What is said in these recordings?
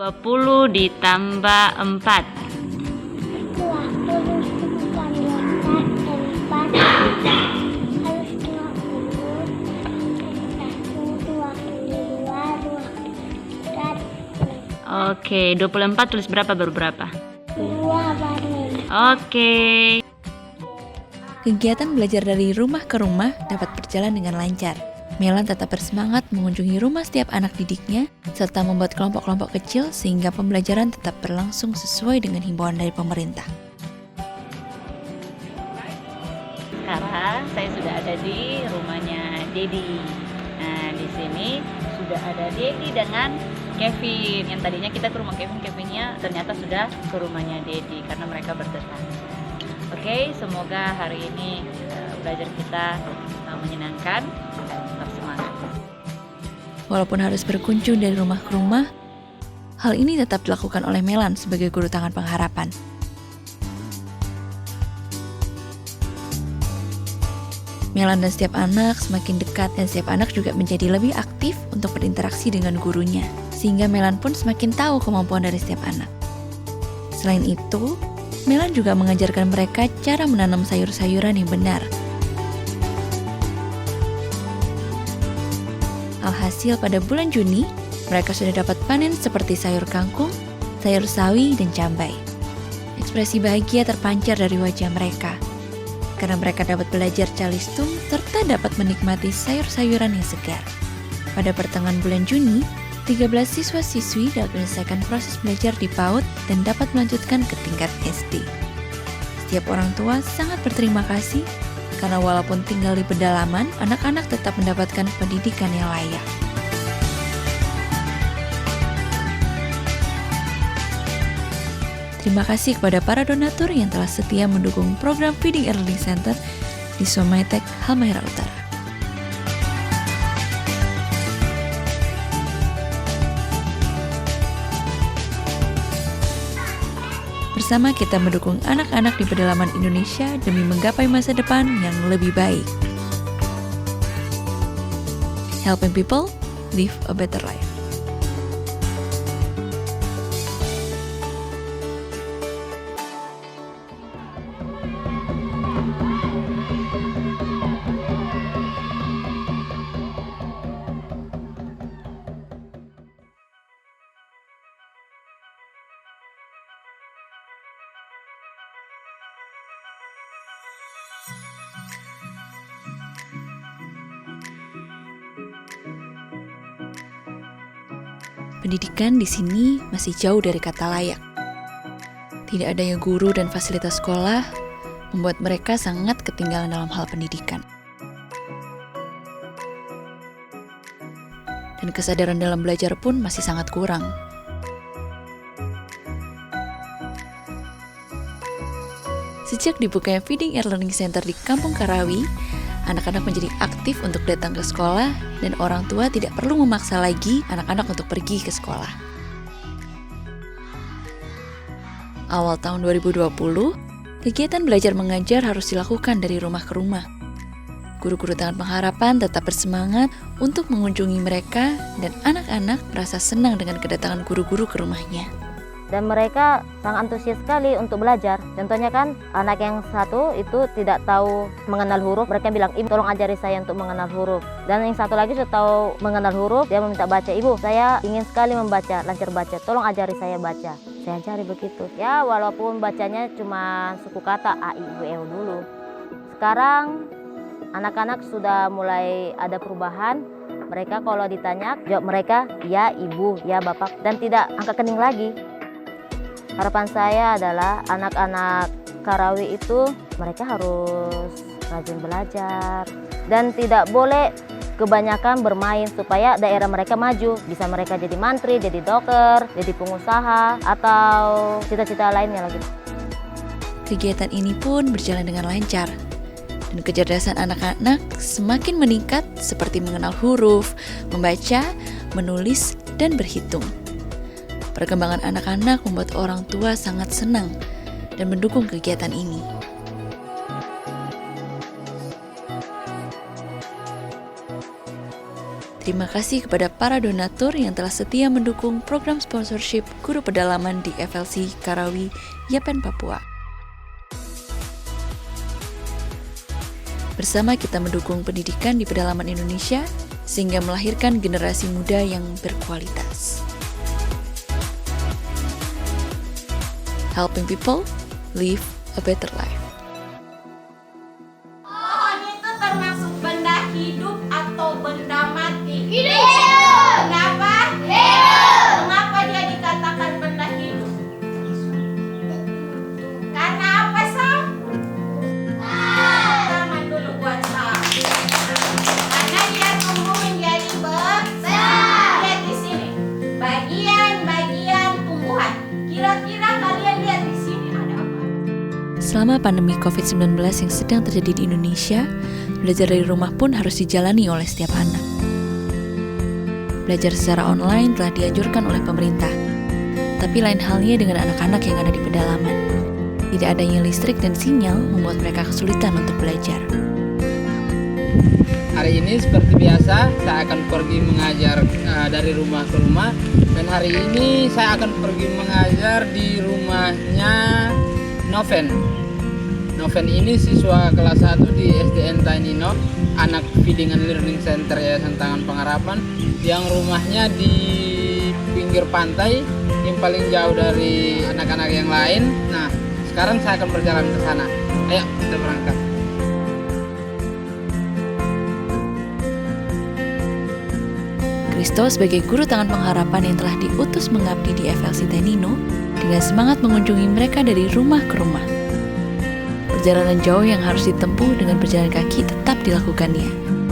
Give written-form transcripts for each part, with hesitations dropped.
20 ditambah 4. 20 ditambah 4 harus 20. Oke, 24 tulis berapa baru berapa? 2 baru. Oke. Kegiatan belajar dari rumah ke rumah dapat berjalan dengan lancar. Melan tetap bersemangat mengunjungi rumah setiap anak didiknya, serta membuat kelompok-kelompok kecil sehingga pembelajaran tetap berlangsung sesuai dengan himbauan dari pemerintah. Sekarang saya sudah ada di rumahnya Dedi. Nah, di sini sudah ada Dedi dengan Kevin. Yang tadinya kita ke rumah Kevin, Kevinnya ternyata sudah ke rumahnya Dedi karena mereka bertetangga. Oke, semoga hari ini belajar kita menyenangkan, tetap semangat. Walaupun harus berkunjung dari rumah ke rumah, hal ini tetap dilakukan oleh Melan sebagai guru tangan pengharapan. Melan dan setiap anak semakin dekat dan setiap anak juga menjadi lebih aktif untuk berinteraksi dengan gurunya, sehingga Melan pun semakin tahu kemampuan dari setiap anak. Selain itu, Melan juga mengajarkan mereka cara menanam sayur-sayuran yang benar. Alhasil pada bulan Juni, mereka sudah dapat panen seperti sayur kangkung, sayur sawi, dan cabai. Ekspresi bahagia terpancar dari wajah mereka, karena mereka dapat belajar calistung serta dapat menikmati sayur-sayuran yang segar. Pada pertengahan bulan Juni, 13 siswa-siswi dapat menyelesaikan proses belajar di PAUD dan dapat melanjutkan ke tingkat SD. Setiap orang tua sangat berterima kasih karena walaupun tinggal di pedalaman, anak-anak tetap mendapatkan pendidikan yang layak. Terima kasih kepada para donatur yang telah setia mendukung program Feeding and Learning Center di Somaitek, Halmahera Utara. Bersama kita mendukung anak-anak di pedalaman Indonesia demi menggapai masa depan yang lebih baik. Helping people live a better life. Pendidikan di sini masih jauh dari kata layak. Tidak adanya guru dan fasilitas sekolah membuat mereka sangat ketinggalan dalam hal pendidikan. Dan kesadaran dalam belajar pun masih sangat kurang. Sejak dibukanya Feeding and Learning Center di Kampung Karawi, anak-anak menjadi aktif untuk datang ke sekolah dan orang tua tidak perlu memaksa lagi anak-anak untuk pergi ke sekolah. Awal tahun 2020, kegiatan belajar mengajar harus dilakukan dari rumah ke rumah. Guru-guru tangan pengharapan tetap bersemangat untuk mengunjungi mereka dan anak-anak merasa senang dengan kedatangan guru-guru ke rumahnya. Dan mereka sangat antusias sekali untuk belajar. Contohnya kan anak yang satu itu tidak tahu mengenal huruf. Mereka bilang, "Ibu, tolong ajari saya untuk mengenal huruf." Dan yang satu lagi sudah tahu mengenal huruf, dia meminta baca. "Ibu, saya ingin sekali membaca, lancar baca. Tolong ajari saya baca." Saya ajari begitu. Ya, walaupun bacanya cuma suku kata A, I, U, E, U dulu. Sekarang anak-anak sudah mulai ada perubahan. Mereka kalau ditanya, jawab mereka, "Ya, Ibu, ya, Bapak." Dan tidak angkat kening lagi. Harapan saya adalah anak-anak Karawi itu mereka harus rajin belajar dan tidak boleh kebanyakan bermain supaya daerah mereka maju. Bisa mereka jadi mantri, jadi dokter, jadi pengusaha, atau cita-cita lainnya lagi. Kegiatan ini pun berjalan dengan lancar dan kecerdasan anak-anak semakin meningkat seperti mengenal huruf, membaca, menulis, dan berhitung. Perkembangan anak-anak membuat orang tua sangat senang dan mendukung kegiatan ini. Terima kasih kepada para donatur yang telah setia mendukung program sponsorship guru pedalaman di FLC Karawi, Yapen, Papua. Bersama kita mendukung pendidikan di pedalaman Indonesia sehingga melahirkan generasi muda yang berkualitas. Helping people live a better life. Pohon itu termasuk benda hidup atau benda mati? Hidup. Kenapa? Hidup. Mengapa dia dikatakan benda hidup? Karena apa, Sam? Tangan dulu buat Sam. Karena dia tumbuh menjadi besar. Lihat di sini. Bagian-bagian tumbuhan. Kira-kira kalian lihat di sini ada apa? Selama pandemi COVID-19 yang sedang terjadi di Indonesia, belajar dari rumah pun harus dijalani oleh setiap anak. Belajar secara online telah dianjurkan oleh pemerintah, tapi lain halnya dengan anak-anak yang ada di pedalaman. Tidak adanya listrik dan sinyal membuat mereka kesulitan untuk belajar. Hari ini seperti biasa, saya akan pergi mengajar dari rumah ke rumah. Dan hari ini saya akan pergi mengajar di rumahnya Noven. Noven ini siswa kelas 1 di SDN Tainino, anak Feeding and Learning Center Yayasan Tangan Pengharapan, yang rumahnya di pinggir pantai yang paling jauh dari anak-anak yang lain. Nah, sekarang saya akan berjalan ke sana. Ayo, kita berangkat. Kristo sebagai guru Tangan Pengharapan yang telah diutus mengabdi di FLC Tainino dengan semangat mengunjungi mereka dari rumah ke rumah. Perjalanan jauh yang harus ditempuh dengan berjalan kaki tetap dilakukannya,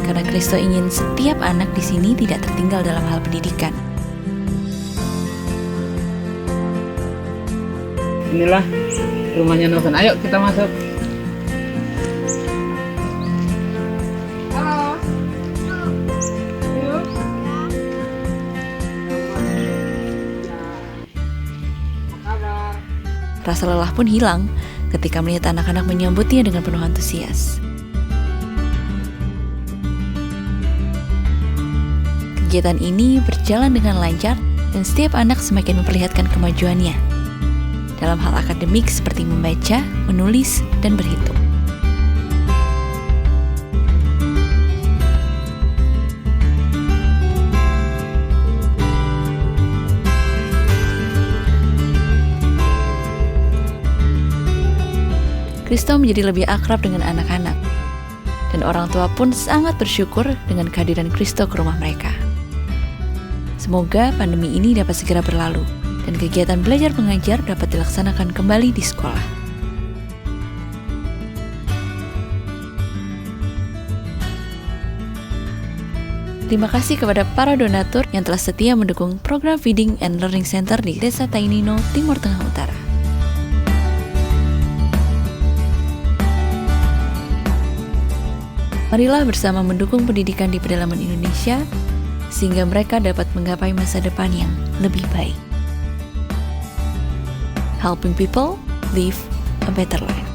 karena Kristo ingin setiap anak di sini tidak tertinggal dalam hal pendidikan. Inilah rumahnya Noven. Ayo kita masuk. Rasa lelah pun hilang ketika melihat anak-anak menyambutnya dengan penuh antusias. Kegiatan ini berjalan dengan lancar dan setiap anak semakin memperlihatkan kemajuannya dalam hal akademik seperti membaca, menulis, dan berhitung. Kristo menjadi lebih akrab dengan anak-anak, dan orang tua pun sangat bersyukur dengan kehadiran Kristo ke rumah mereka. Semoga pandemi ini dapat segera berlalu, dan kegiatan belajar mengajar dapat dilaksanakan kembali di sekolah. Terima kasih kepada para donatur yang telah setia mendukung program Feeding and Learning Center di Desa Tainino, Timur Tengah Utara. Marilah bersama mendukung pendidikan di pedalaman Indonesia, sehingga mereka dapat menggapai masa depan yang lebih baik. Helping people live a better life.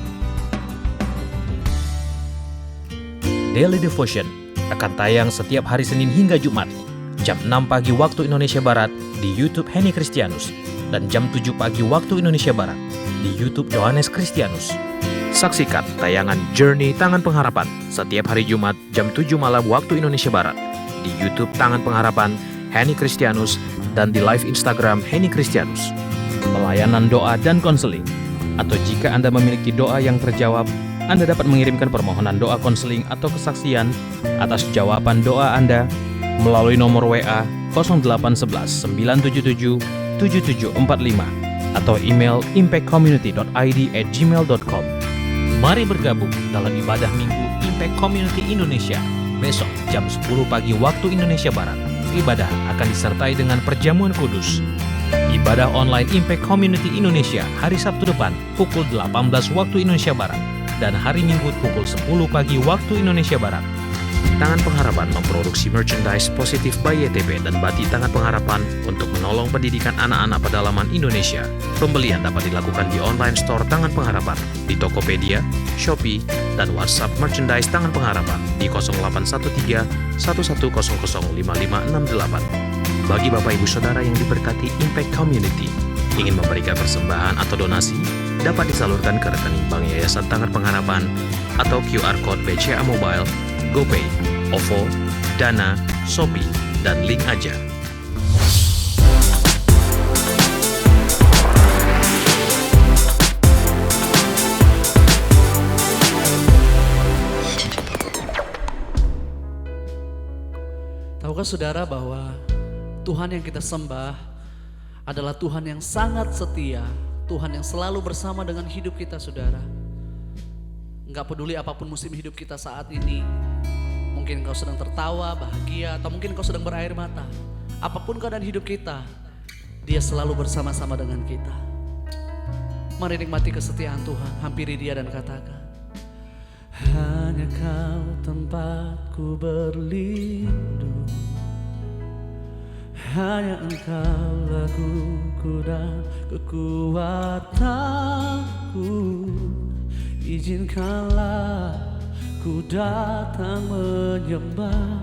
Daily Devotion akan tayang setiap hari Senin hingga Jumat, jam 6 pagi waktu Indonesia Barat di YouTube Henny Kristianus, dan jam 7 pagi waktu Indonesia Barat di YouTube Yohanes Kristianus. Saksikan tayangan Journey Tangan Pengharapan setiap hari Jumat jam 7 malam waktu Indonesia Barat di YouTube Tangan Pengharapan Henny Kristianus dan di live Instagram Henny Kristianus. Pelayanan doa dan konseling. Atau jika Anda memiliki doa yang terjawab, Anda dapat mengirimkan permohonan doa konseling atau kesaksian atas jawaban doa Anda melalui nomor WA 0811 977 7745 atau email impactcommunity.id@gmail.com. Mari bergabung dalam ibadah Minggu Impact Community Indonesia besok jam 10 pagi waktu Indonesia Barat. Ibadah akan disertai dengan perjamuan kudus. Ibadah online Impact Community Indonesia hari Sabtu depan pukul 18 waktu Indonesia Barat dan hari Minggu pukul 10 pagi waktu Indonesia Barat. Tangan Pengharapan memproduksi merchandise Positif by YTP dan Batik Tangan Pengharapan untuk menolong pendidikan anak-anak pedalaman Indonesia. Pembelian dapat dilakukan di online store Tangan Pengharapan, di Tokopedia, Shopee, dan WhatsApp merchandise Tangan Pengharapan di 0813 1100 5568. Bagi Bapak Ibu Saudara yang diberkati Impact Community, ingin memberikan persembahan atau donasi, dapat disalurkan ke rekening Bank Yayasan Tangan Pengharapan atau QR Code BCA Mobile, GoPay, OVO, Dana, Shopee, dan link aja. Tahukah saudara bahwa Tuhan yang kita sembah adalah Tuhan yang sangat setia, Tuhan yang selalu bersama dengan hidup kita, saudara. Enggak peduli apapun musim hidup kita saat ini, mungkin kau sedang tertawa, bahagia, atau mungkin kau sedang berair mata. Apapun keadaan hidup kita, Dia selalu bersama-sama dengan kita. Mari nikmati kesetiaan Tuhan, hampiri Dia dan katakan, hanya Kau tempatku berlindung, hanya Engkau laguku dan kekuatanku. Izinkanlah ku datang menyembah,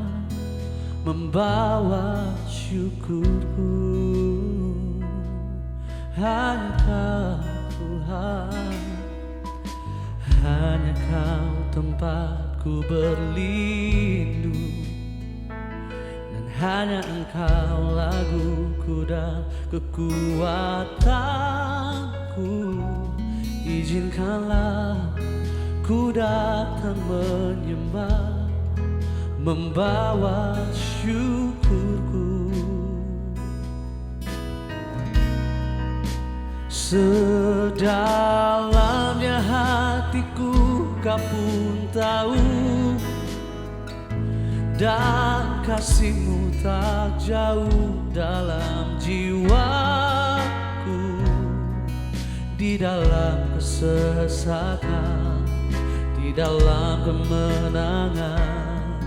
membawa syukurku. Hanya Kau Tuhan, hanya Kau tempatku berlindung, dan hanya Engkau laguku dan kekuatanku. Izinkanlah ku datang menyembah, membawa syukurku. Sedalamnya hatiku Kau pun tahu, dan kasih-Mu tak jauh dalam jiwaku. Di dalam kesesakan, di dalam kemenangan,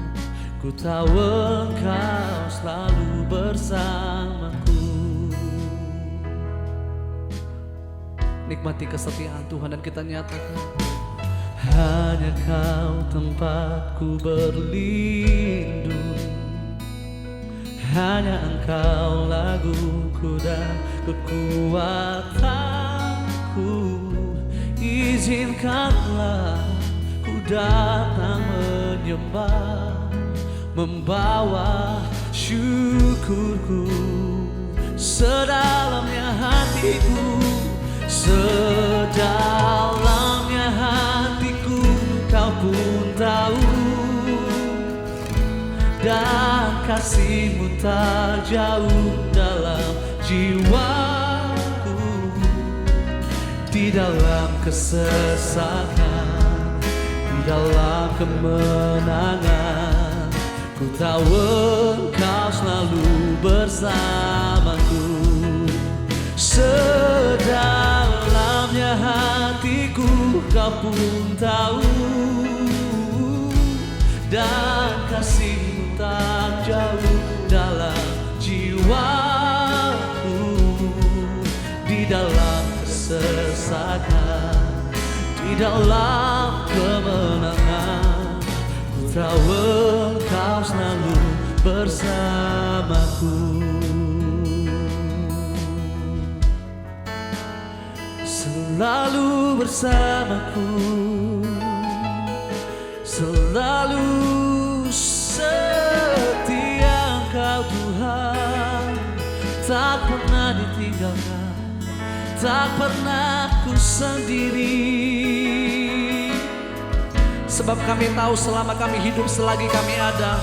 ku tahu Engkau selalu bersamaku. Nikmati kesetiaan Tuhan dan kita nyatakan, hanya Kau tempatku berlindung, hanya Engkau laguku dan kekuatanku. Izinkanlah ku datang menyembah, membawa syukurku. Sedalamnya hatiku, sedalamnya hatiku Kau pun tahu, dan kasih-Mu tak jauh dalam jiwaku. Di dalam kesesakan, di dalam kemenangan, ku tahu Engkau selalu bersamaku. Sedalamnya hatiku Kau pun tahu, dan kasih-Mu tak jauh dalam jiwaku. Di dalam kesesakan, di dalam kemenangan, ku tahu Engkau selalu bersamaku. Selalu bersamaku, selalu setia Engkau Tuhan. Tak pernah ditinggalkan, tak pernah ku sendiri. Sebab kami tahu selama kami hidup, selagi kami ada,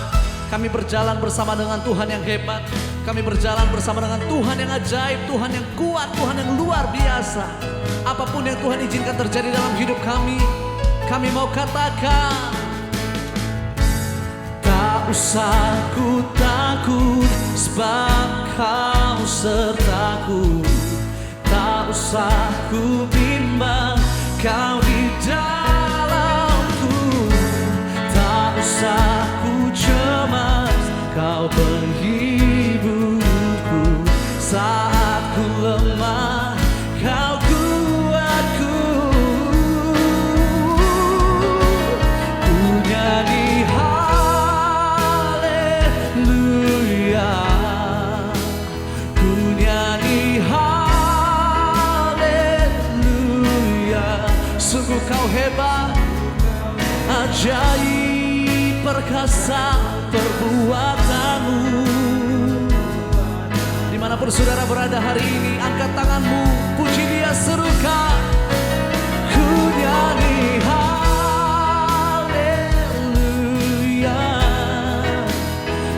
kami berjalan bersama dengan Tuhan yang hebat. Kami berjalan bersama dengan Tuhan yang ajaib, Tuhan yang kuat, Tuhan yang luar biasa. Apapun yang Tuhan izinkan terjadi dalam hidup kami mau katakan, tak usah ku takut, sebab Kau sertaku. Tak usah ku bimbang, Kau di dalamku. Tak usah ku cemas, Kau penghiburku. Saat ku lemah, Kau kuatku. hebat, ajaib perkasa perbuatanmu. Dimanapun saudara berada hari ini, angkat tanganmu, puji Dia, serukan. Ku nyanyi haleluya,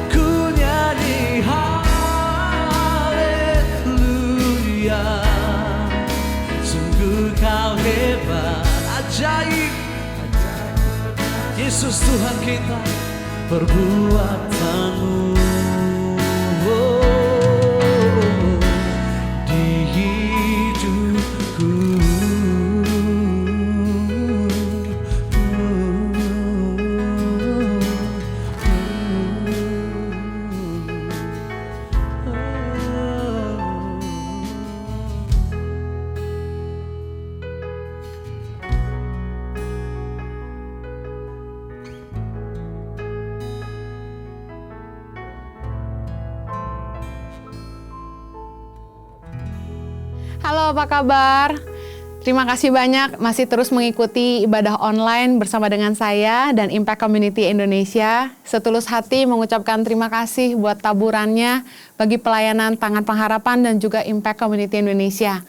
ku nyanyi haleluya. Sungguh Kau hebat, ajaib, Yesus Tuhan kita, perbuatanmu. Halo, apa kabar? Terima kasih banyak masih terus mengikuti ibadah online bersama dengan saya dan Impact Community Indonesia. Setulus hati mengucapkan terima kasih buat taburannya bagi pelayanan Tangan Pengharapan dan juga Impact Community Indonesia.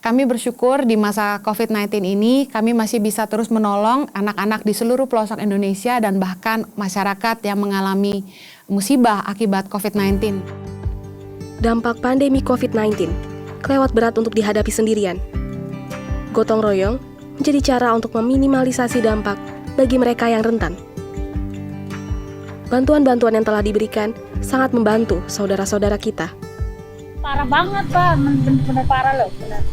Kami bersyukur di masa COVID-19 ini kami masih bisa terus menolong anak-anak di seluruh pelosok Indonesia dan bahkan masyarakat yang mengalami musibah akibat COVID-19. Dampak pandemi COVID-19 kelewat berat untuk dihadapi sendirian. Gotong royong menjadi cara untuk meminimalisasi dampak bagi mereka yang rentan. Bantuan-bantuan yang telah diberikan sangat membantu saudara-saudara kita. Parah banget, Pak. Benar-benar parah loh. Benar.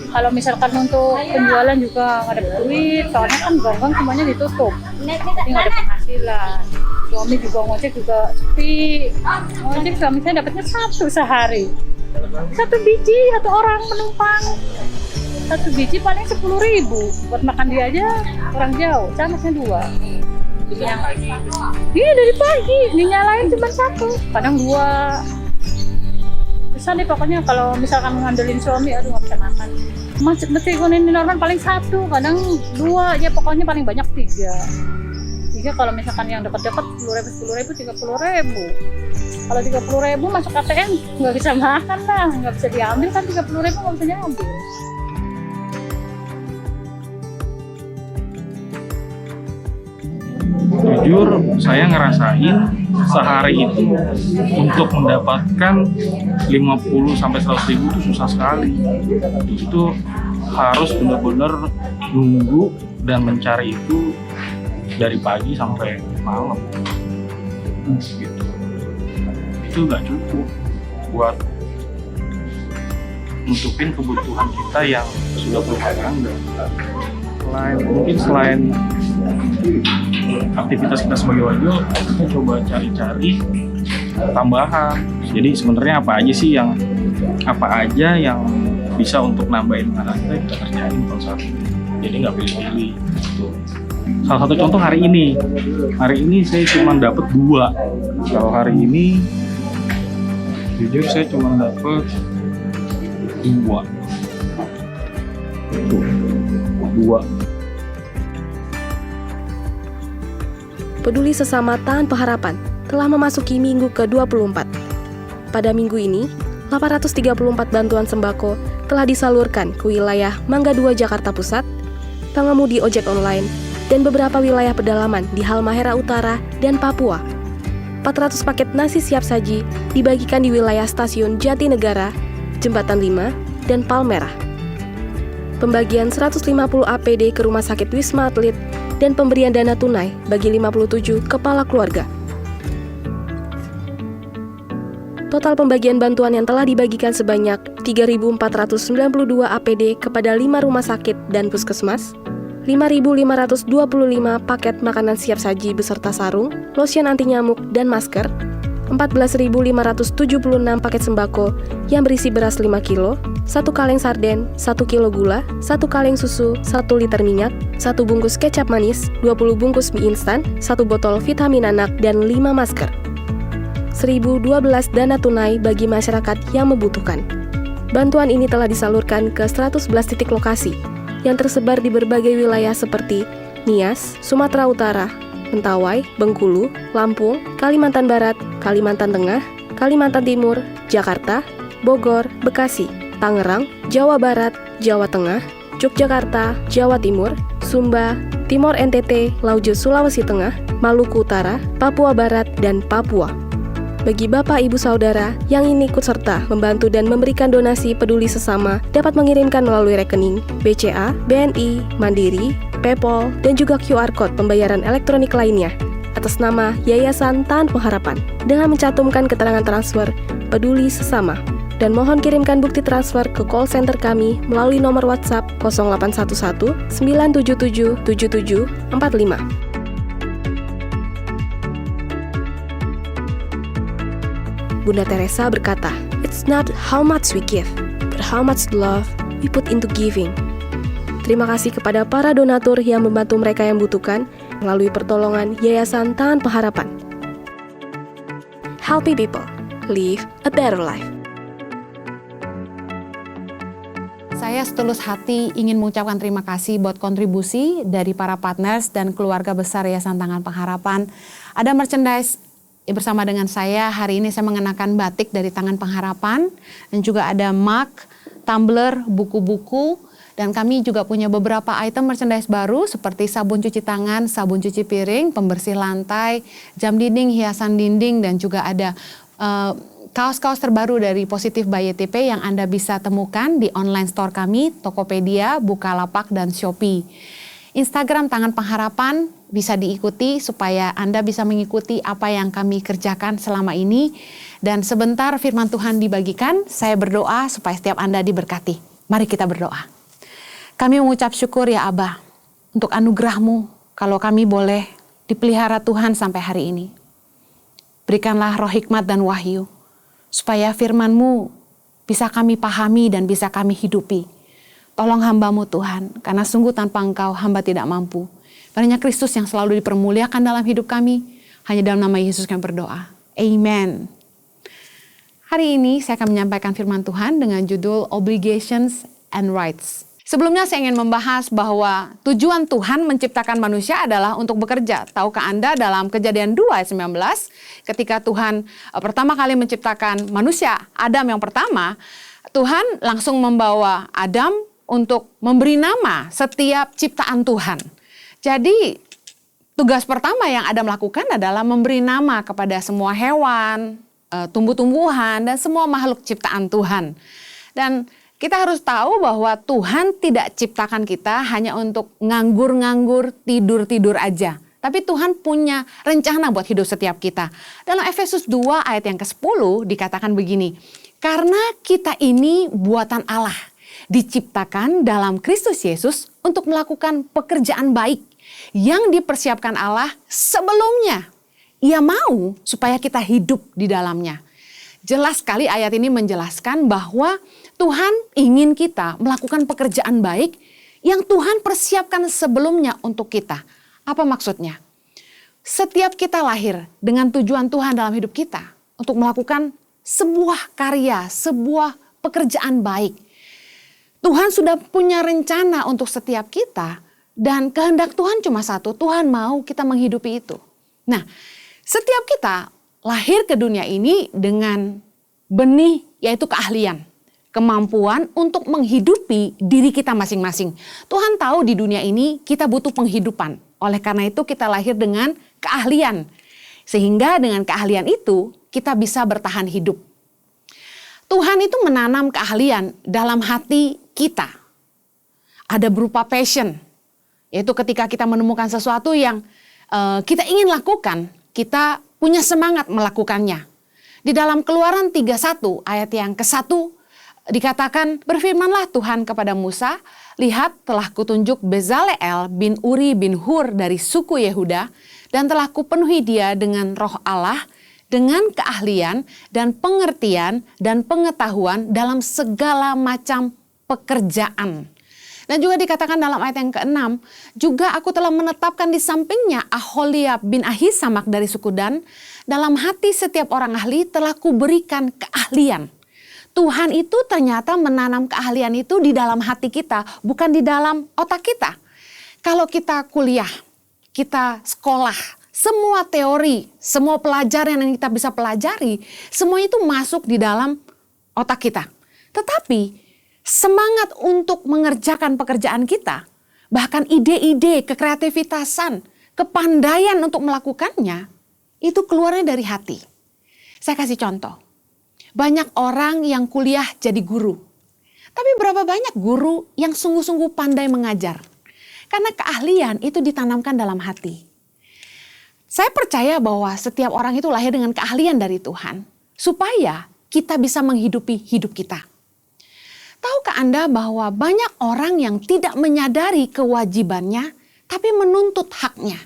Kalau misalkan untuk penjualan juga nggak ada duit, soalnya kan gang-gang semuanya ditutup. Jadi nggak ada penghasilan. Suami juga ngojek juga sepi. Ngojek suami saya dapatnya 1 sehari. 1 biji, 1 orang penumpang. 1 biji paling 10.000. Buat makan dia aja kurang jauh. Canasnya 2. Iya dari pagi. Dinyalain cuma 1. Kadang 2. Susah deh pokoknya kalau misalkan ngandelin suami, aduh nggak bisa makan. Mesti ini normal paling 1, kadang 2, ya pokoknya paling banyak 3 kalau misalkan yang dekat-dekat 10.000, 30.000. Kalau 30.000 masuk ATM nggak bisa makan lah, nggak bisa diambil kan 30.000 nggak bisa diambil. Jujur, saya ngerasain sehari itu untuk mendapatkan 50 sampai 100 ribu itu susah sekali. Itu harus benar-benar nunggu dan mencari itu dari pagi sampai malam. Gitu. Itu nggak cukup buat nutupin kebutuhan kita yang sudah berproganda. Selain aktivitas kita sebagai warga, kita coba cari-cari tambahan. Jadi sebenarnya apa aja yang bisa untuk nambahin makanan kita kerjain kalau saat ini. Jadi nggak pilih-pilih. Gitu. Salah satu contoh hari ini saya cuma dapat 2. Kalau hari ini jujur saya cuma dapat 2. Tuh, 2. Peduli Sesama Tangan Pengharapan telah memasuki minggu ke-24. Pada minggu ini, 834 bantuan sembako telah disalurkan ke wilayah Mangga 2 Jakarta Pusat, pengemudi ojek online, dan beberapa wilayah pedalaman di Halmahera Utara dan Papua. 400 paket nasi siap saji dibagikan di wilayah stasiun Jatinegara, Jembatan 5, dan Palmerah. Pembagian 150 APD ke Rumah Sakit Wisma Atlet dan pemberian dana tunai bagi 57 kepala keluarga. Total pembagian bantuan yang telah dibagikan sebanyak 3.492 APD kepada 5 rumah sakit dan puskesmas, 5.525 paket makanan siap saji beserta sarung, lotion anti nyamuk, dan masker, 14.576 paket sembako yang berisi beras 5 kilo, 1 kaleng sarden, 1 kilo gula, 1 kaleng susu, 1 liter minyak, 1 bungkus kecap manis, 20 bungkus mie instan, 1 botol vitamin anak, dan 5 masker. 1.012 dana tunai bagi masyarakat yang membutuhkan. Bantuan ini telah disalurkan ke 111 titik lokasi yang tersebar di berbagai wilayah seperti Nias, Sumatera Utara, Mentawai, Bengkulu, Lampung, Kalimantan Barat, Kalimantan Tengah, Kalimantan Timur, Jakarta, Bogor, Bekasi, Tangerang, Jawa Barat, Jawa Tengah, Yogyakarta, Jawa Timur, Sumba, Timor NTT, Laujo Sulawesi Tengah, Maluku Utara, Papua Barat, dan Papua. Bagi Bapak Ibu Saudara yang ingin ikut serta membantu dan memberikan donasi peduli sesama dapat mengirimkan melalui rekening BCA, BNI, Mandiri, PayPal, dan juga QR Code pembayaran elektronik lainnya atas nama Yayasan Tahan Pengharapan dengan mencantumkan keterangan transfer peduli sesama. Dan mohon kirimkan bukti transfer ke call center kami melalui nomor WhatsApp 0811 977 7745. Bunda Teresa berkata, "It's not how much we give, but how much love we put into giving." Terima kasih kepada para donatur yang membantu mereka yang membutuhkan melalui pertolongan Yayasan Tahan Pengharapan. Helping people live a better life. Saya setulus hati ingin mengucapkan terima kasih buat kontribusi dari para partners dan keluarga besar Yayasan Tangan Pengharapan. Ada merchandise bersama dengan saya. Hari ini saya mengenakan batik dari Tangan Pengharapan dan juga ada mug, tumbler, buku-buku, dan kami juga punya beberapa item merchandise baru seperti sabun cuci tangan, sabun cuci piring, pembersih lantai, jam dinding, hiasan dinding, dan juga ada kaos-kaos terbaru dari Positif by YTP yang Anda bisa temukan di online store kami, Tokopedia, Bukalapak, dan Shopee. Instagram Tangan Pengharapan bisa diikuti supaya Anda bisa mengikuti apa yang kami kerjakan selama ini. Dan sebentar firman Tuhan dibagikan, saya berdoa supaya setiap Anda diberkati. Mari kita berdoa. Kami mengucap syukur ya Abah untuk anugerah-Mu kalau kami boleh dipelihara Tuhan sampai hari ini. Berikanlah roh hikmat dan wahyu supaya firman-Mu bisa kami pahami dan bisa kami hidupi. Tolong hamba-Mu Tuhan, karena sungguh tanpa Engkau hamba tidak mampu. Hanya Kristus yang selalu dipermuliakan dalam hidup kami. Hanya dalam nama Yesus kami berdoa. Amen. Hari ini saya akan menyampaikan firman Tuhan dengan judul Obligations and Rights. Sebelumnya saya ingin membahas bahwa tujuan Tuhan menciptakan manusia adalah untuk bekerja. Tahukah Anda dalam Kejadian 2 ayat 19, ketika Tuhan pertama kali menciptakan manusia, Adam yang pertama, Tuhan langsung membawa Adam untuk memberi nama setiap ciptaan Tuhan. Jadi tugas pertama yang Adam lakukan adalah memberi nama kepada semua hewan, tumbuh-tumbuhan, dan semua makhluk ciptaan Tuhan. Dan kita harus tahu bahwa Tuhan tidak ciptakan kita hanya untuk nganggur-nganggur, tidur-tidur aja. Tapi Tuhan punya rencana buat hidup setiap kita. Dalam Efesus 2 ayat yang ke-10 dikatakan begini, karena kita ini buatan Allah, diciptakan dalam Kristus Yesus untuk melakukan pekerjaan baik yang dipersiapkan Allah sebelumnya. Ia mau supaya kita hidup di dalamnya. Jelas sekali ayat ini menjelaskan bahwa Tuhan ingin kita melakukan pekerjaan baik yang Tuhan persiapkan sebelumnya untuk kita. Apa maksudnya? Setiap kita lahir dengan tujuan Tuhan dalam hidup kita untuk melakukan sebuah karya, sebuah pekerjaan baik. Tuhan sudah punya rencana untuk setiap kita dan kehendak Tuhan cuma satu, Tuhan mau kita menghidupi itu. Nah, setiap kita lahir ke dunia ini dengan benih yaitu keahlian, kemampuan untuk menghidupi diri kita masing-masing. Tuhan tahu di dunia ini kita butuh penghidupan. Oleh karena itu kita lahir dengan keahlian. Sehingga dengan keahlian itu kita bisa bertahan hidup. Tuhan itu menanam keahlian dalam hati kita. Ada berupa passion, yaitu ketika kita menemukan sesuatu yang kita ingin lakukan, kita punya semangat melakukannya. Di dalam Keluaran 31 ayat yang ke-1 dikatakan, berfirmanlah Tuhan kepada Musa, lihat telah kutunjuk Bezaleel bin Uri bin Hur dari suku Yehuda, dan telah kupenuhi dia dengan roh Allah, dengan keahlian dan pengertian dan pengetahuan dalam segala macam pekerjaan. Dan juga dikatakan dalam ayat yang ke-6, juga aku telah menetapkan di sampingnya Aholiab bin Ahisamak dari suku Dan, dalam hati setiap orang ahli telah kuberikan keahlian. Tuhan itu ternyata menanam keahlian itu di dalam hati kita, bukan di dalam otak kita. Kalau kita kuliah, kita sekolah, semua teori, semua pelajaran yang kita bisa pelajari, semua itu masuk di dalam otak kita. Tetapi semangat untuk mengerjakan pekerjaan kita, bahkan ide-ide, kekreativitasan, kepandaian untuk melakukannya, itu keluarnya dari hati. Saya kasih contoh. Banyak orang yang kuliah jadi guru. Tapi berapa banyak guru yang sungguh-sungguh pandai mengajar? Karena keahlian itu ditanamkan dalam hati. Saya percaya bahwa setiap orang itu lahir dengan keahlian dari Tuhan, supaya kita bisa menghidupi hidup kita. Tahukah Anda bahwa banyak orang yang tidak menyadari kewajibannya, tapi menuntut haknya.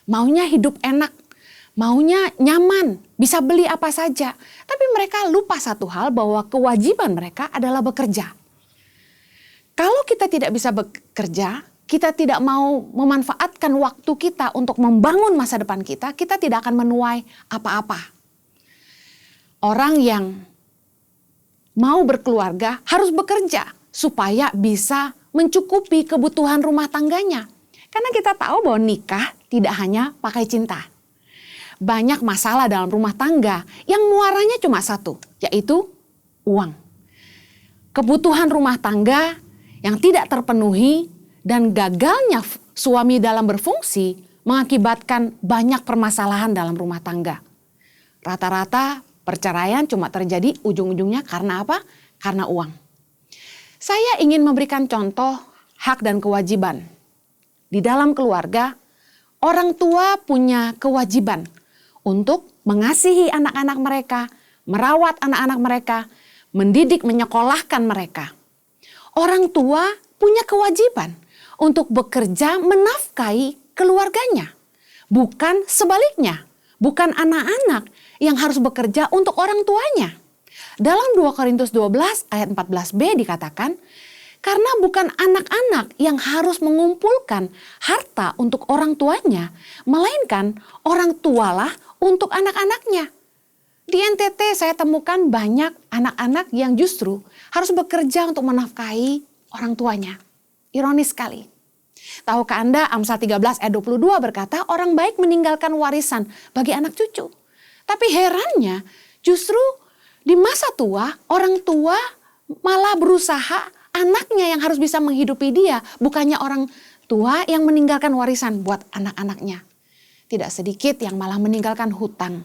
Maunya hidup enak, maunya nyaman, bisa beli apa saja. Tapi mereka lupa satu hal, bahwa kewajiban mereka adalah bekerja. Kalau kita tidak bisa bekerja, kita tidak mau memanfaatkan waktu kita untuk membangun masa depan kita, kita tidak akan menuai apa-apa. Orang yang mau berkeluarga harus bekerja supaya bisa mencukupi kebutuhan rumah tangganya. Karena kita tahu bahwa nikah tidak hanya pakai cinta. Banyak masalah dalam rumah tangga yang muaranya cuma satu, yaitu uang. Kebutuhan rumah tangga yang tidak terpenuhi dan gagalnya suami dalam berfungsi mengakibatkan banyak permasalahan dalam rumah tangga. Rata-rata perceraian cuma terjadi ujung-ujungnya karena apa? Karena uang. Saya ingin memberikan contoh hak dan kewajiban. Di dalam keluarga, orang tua punya kewajiban untuk mengasihi anak-anak mereka, merawat anak-anak mereka, mendidik, menyekolahkan mereka. Orang tua punya kewajiban untuk bekerja menafkahi keluarganya. Bukan sebaliknya, bukan anak-anak yang harus bekerja untuk orang tuanya. Dalam 2 Korintus 12 ayat 14b dikatakan, karena bukan anak-anak yang harus mengumpulkan harta untuk orang tuanya, melainkan orang tualah untuk anak-anaknya. Di NTT saya temukan banyak anak-anak yang justru harus bekerja untuk menafkahi orang tuanya. Ironis sekali. Tahukah Anda, Amsal 13 ayat 22 berkata, orang baik meninggalkan warisan bagi anak cucu. Tapi herannya, justru di masa tua, orang tua malah berusaha anaknya yang harus bisa menghidupi dia, bukannya orang tua yang meninggalkan warisan buat anak-anaknya. Tidak sedikit yang malah meninggalkan hutang.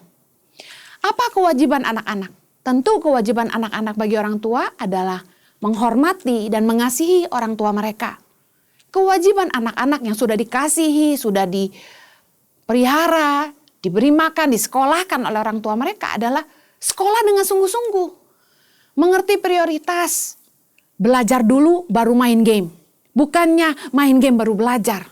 Apa kewajiban anak-anak? Tentu kewajiban anak-anak bagi orang tua adalah menghormati dan mengasihi orang tua mereka. Kewajiban anak-anak yang sudah dikasihi, sudah dipelihara, diberi makan, disekolahkan oleh orang tua mereka adalah sekolah dengan sungguh-sungguh. Mengerti prioritas. Belajar dulu baru main game. Bukannya main game baru belajar.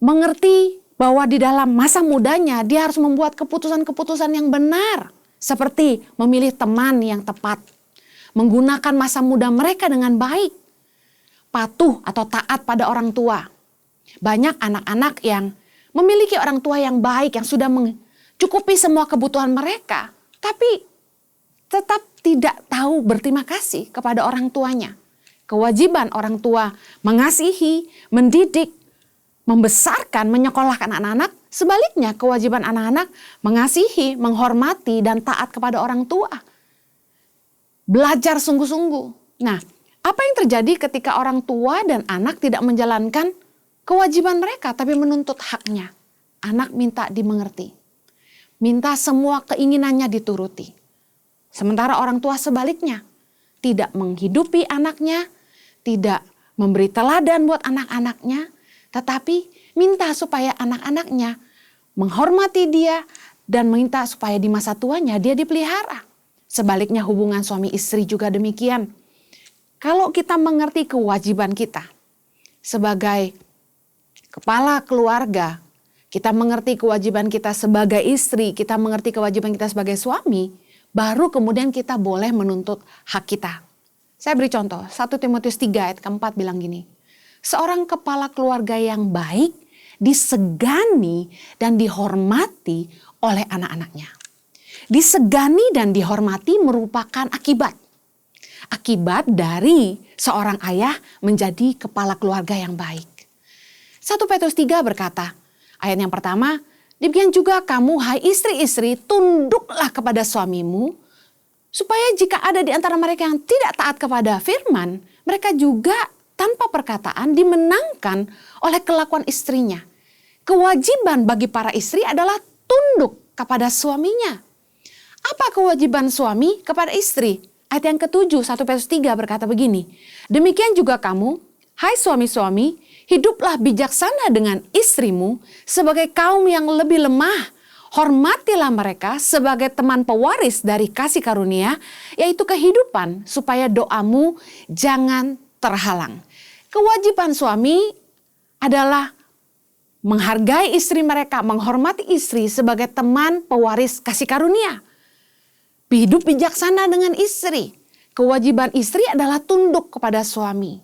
Mengerti bahwa di dalam masa mudanya dia harus membuat keputusan-keputusan yang benar. Seperti memilih teman yang tepat. Menggunakan masa muda mereka dengan baik. Patuh atau taat pada orang tua. Banyak anak-anak yang memiliki orang tua yang baik, yang sudah mencukupi semua kebutuhan mereka. Tapi tetap tidak tahu berterima kasih kepada orang tuanya. Kewajiban orang tua mengasihi, mendidik, membesarkan, menyekolahkan anak-anak. Sebaliknya kewajiban anak-anak mengasihi, menghormati, dan taat kepada orang tua. Belajar sungguh-sungguh. Nah, apa yang terjadi ketika orang tua dan anak tidak menjalankan kewajiban mereka tapi menuntut haknya? Anak minta dimengerti. Minta semua keinginannya dituruti. Sementara orang tua sebaliknya. Tidak menghidupi anaknya, tidak memberi teladan buat anak-anaknya, tetapi minta supaya anak-anaknya menghormati dia dan minta supaya di masa tuanya dia dipelihara. Sebaliknya hubungan suami istri juga demikian. Kalau kita mengerti kewajiban kita sebagai kepala keluarga, kita mengerti kewajiban kita sebagai istri, kita mengerti kewajiban kita sebagai suami, baru kemudian kita boleh menuntut hak kita. Saya beri contoh, 1 Timotius 3 ayat keempat bilang gini, seorang kepala keluarga yang baik disegani dan dihormati oleh anak-anaknya. disegani dan dihormati merupakan akibat. Akibat dari seorang ayah menjadi kepala keluarga yang baik. 1 Petrus 3 berkata, ayat yang pertama, demikian juga kamu hai istri-istri tunduklah kepada suamimu, supaya jika ada di antara mereka yang tidak taat kepada firman, mereka juga tanpa perkataan dimenangkan oleh kelakuan istrinya. Kewajiban bagi para istri adalah tunduk kepada suaminya. Apa kewajiban suami kepada istri? Ayat yang ke-7, 1 Petrus 3 berkata begini, demikian juga kamu, hai suami-suami, hiduplah bijaksana dengan istrimu sebagai kaum yang lebih lemah. Hormatilah mereka sebagai teman pewaris dari kasih karunia, yaitu kehidupan, supaya doamu jangan terhalang. Kewajiban suami adalah menghargai istri mereka, menghormati istri sebagai teman pewaris kasih karunia. Hidup bijaksana dengan istri. Kewajiban istri adalah tunduk kepada suami.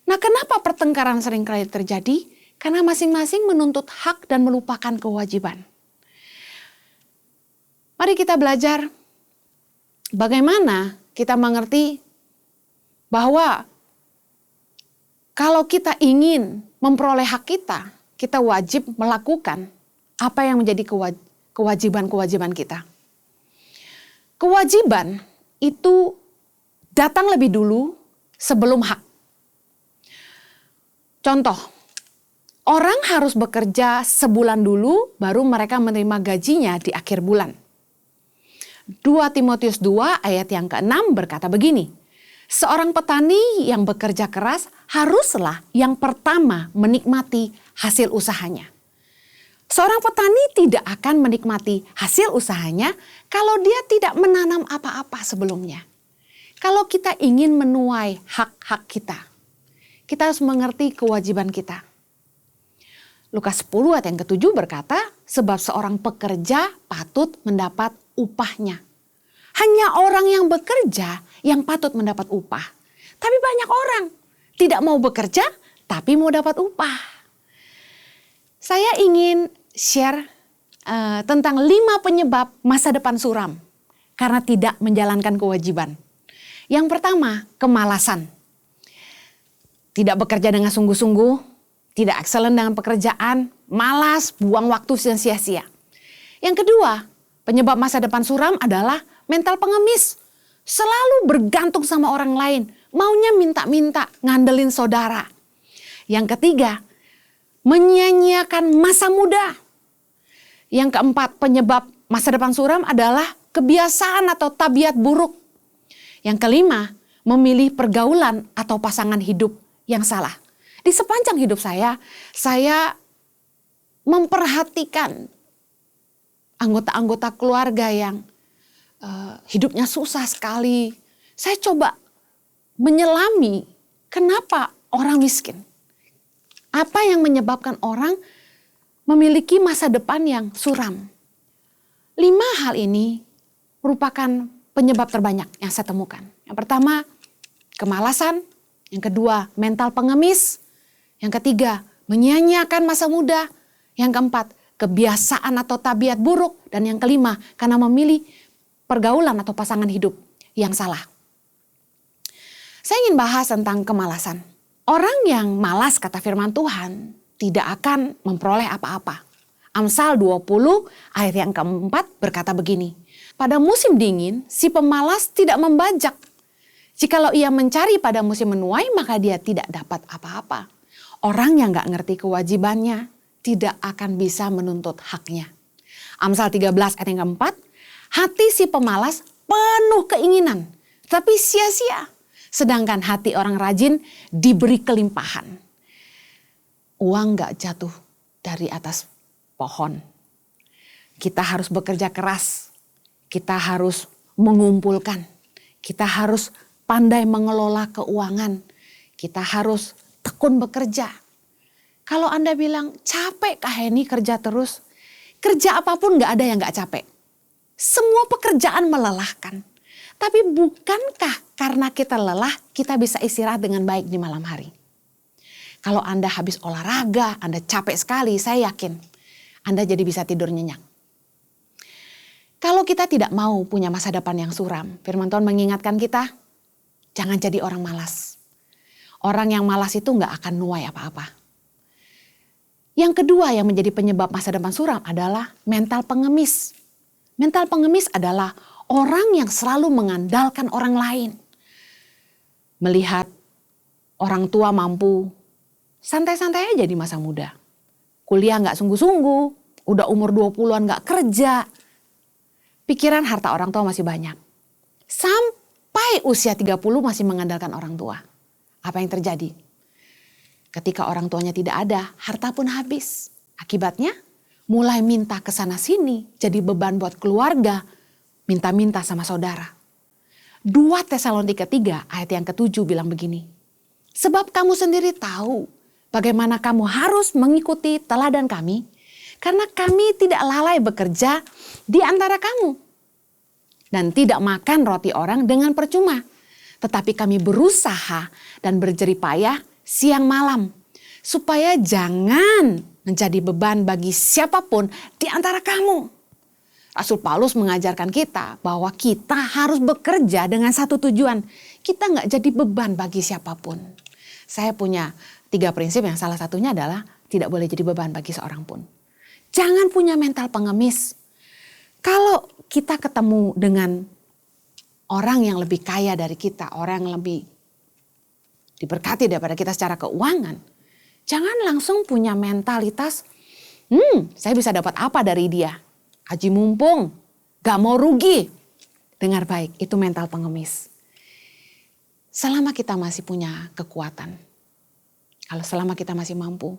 Nah, kenapa pertengkaran seringkali terjadi? Karena masing-masing menuntut hak dan melupakan kewajiban. Mari kita belajar bagaimana kita mengerti bahwa kalau kita ingin memperoleh hak kita, kita wajib melakukan apa yang menjadi kewajiban-kewajiban kita. Kewajiban itu datang lebih dulu sebelum hak. Contoh, orang harus bekerja sebulan dulu baru mereka menerima gajinya di akhir bulan. 2 Timotius 2 ayat yang ke-6 berkata begini, seorang petani yang bekerja keras haruslah yang pertama menikmati hasil usahanya. Seorang petani tidak akan menikmati hasil usahanya kalau dia tidak menanam apa-apa sebelumnya. Kalau kita ingin menuai hak-hak kita, kita harus mengerti kewajiban kita. Lukas 10 ayat yang ke-7 berkata, sebab seorang pekerja patut mendapat upahnya. Hanya orang yang bekerja yang patut mendapat upah. Tapi banyak orang tidak mau bekerja tapi mau dapat upah. Saya ingin share tentang 5 penyebab masa depan suram karena tidak menjalankan kewajiban. Yang pertama, kemalasan. Tidak bekerja dengan sungguh-sungguh, tidak excellent dengan pekerjaan, malas, buang waktu sia-sia. Yang kedua, penyebab masa depan suram adalah mental pengemis. Selalu bergantung sama orang lain, maunya minta-minta, ngandelin saudara. Yang ketiga, menyia-nyiakan masa muda. Yang keempat, penyebab masa depan suram adalah kebiasaan atau tabiat buruk. Yang kelima, memilih pergaulan atau pasangan hidup yang salah. Di sepanjang hidup saya memperhatikan anggota-anggota keluarga yang hidupnya susah sekali. Saya coba menyelami kenapa orang miskin. Apa yang menyebabkan orang memiliki masa depan yang suram. 5 hal ini merupakan penyebab terbanyak yang saya temukan. Yang pertama, kemalasan. Yang kedua, mental pengemis. Yang ketiga, menyia-nyiakan masa muda. Yang keempat, kebiasaan atau tabiat buruk. Dan yang kelima, karena memilih pergaulan atau pasangan hidup yang salah. Saya ingin bahas tentang kemalasan. Orang yang malas, kata firman Tuhan, tidak akan memperoleh apa-apa. Amsal 20 ayat yang keempat berkata begini, pada musim dingin si pemalas tidak membajak. Jikalau ia mencari pada musim menuai maka dia tidak dapat apa-apa. Orang yang gak ngerti kewajibannya tidak akan bisa menuntut haknya. Amsal 13 ayat yang keempat, hati si pemalas penuh keinginan tapi sia-sia. Sedangkan hati orang rajin diberi kelimpahan. Uang gak jatuh dari atas pohon. Kita harus bekerja keras. Kita harus mengumpulkan. Kita harus pandai mengelola keuangan. Kita harus tekun bekerja. Kalau Anda bilang, capek Kak Heni kerja terus? Kerja apapun gak ada yang gak capek. Semua pekerjaan melelahkan. Tapi bukankah karena kita lelah, kita bisa istirahat dengan baik di malam hari? Kalau Anda habis olahraga, Anda capek sekali, saya yakin Anda jadi bisa tidur nyenyak. Kalau kita tidak mau punya masa depan yang suram, firman Tuhan mengingatkan kita, jangan jadi orang malas. Orang yang malas itu nggak akan nuai apa-apa. Yang kedua yang menjadi penyebab masa depan suram adalah mental pengemis. Mental pengemis adalah orang yang selalu mengandalkan orang lain. Melihat orang tua mampu, santai-santai aja di masa muda. Kuliah nggak sungguh-sungguh, udah umur 20-an nggak kerja. Pikiran harta orang tua masih banyak. Sampai usia 30 masih mengandalkan orang tua. Apa yang terjadi? Ketika orang tuanya tidak ada, harta pun habis. Akibatnya mulai minta ke sana sini, jadi beban buat keluarga, minta-minta sama saudara. 2 Tesalonika 3 ayat yang ke-7 bilang begini. Sebab kamu sendiri tahu bagaimana kamu harus mengikuti teladan kami, karena kami tidak lalai bekerja di antara kamu. Dan tidak makan roti orang dengan percuma. Tetapi kami berusaha dan berjerih payah siang malam. Supaya jangan menjadi beban bagi siapapun di antara kamu. Rasul Paulus mengajarkan kita bahwa kita harus bekerja dengan satu tujuan. Kita nggak jadi beban bagi siapapun. Saya punya 3 prinsip yang salah satunya adalah tidak boleh jadi beban bagi seorang pun. Jangan punya mental pengemis. Kalau kita ketemu dengan orang yang lebih kaya dari kita, orang yang lebih diberkati daripada kita secara keuangan, jangan langsung punya mentalitas, saya bisa dapat apa dari dia? Haji mumpung, gak mau rugi. Dengar baik, itu mental pengemis. Selama kita masih punya kekuatan, kalau selama kita masih mampu,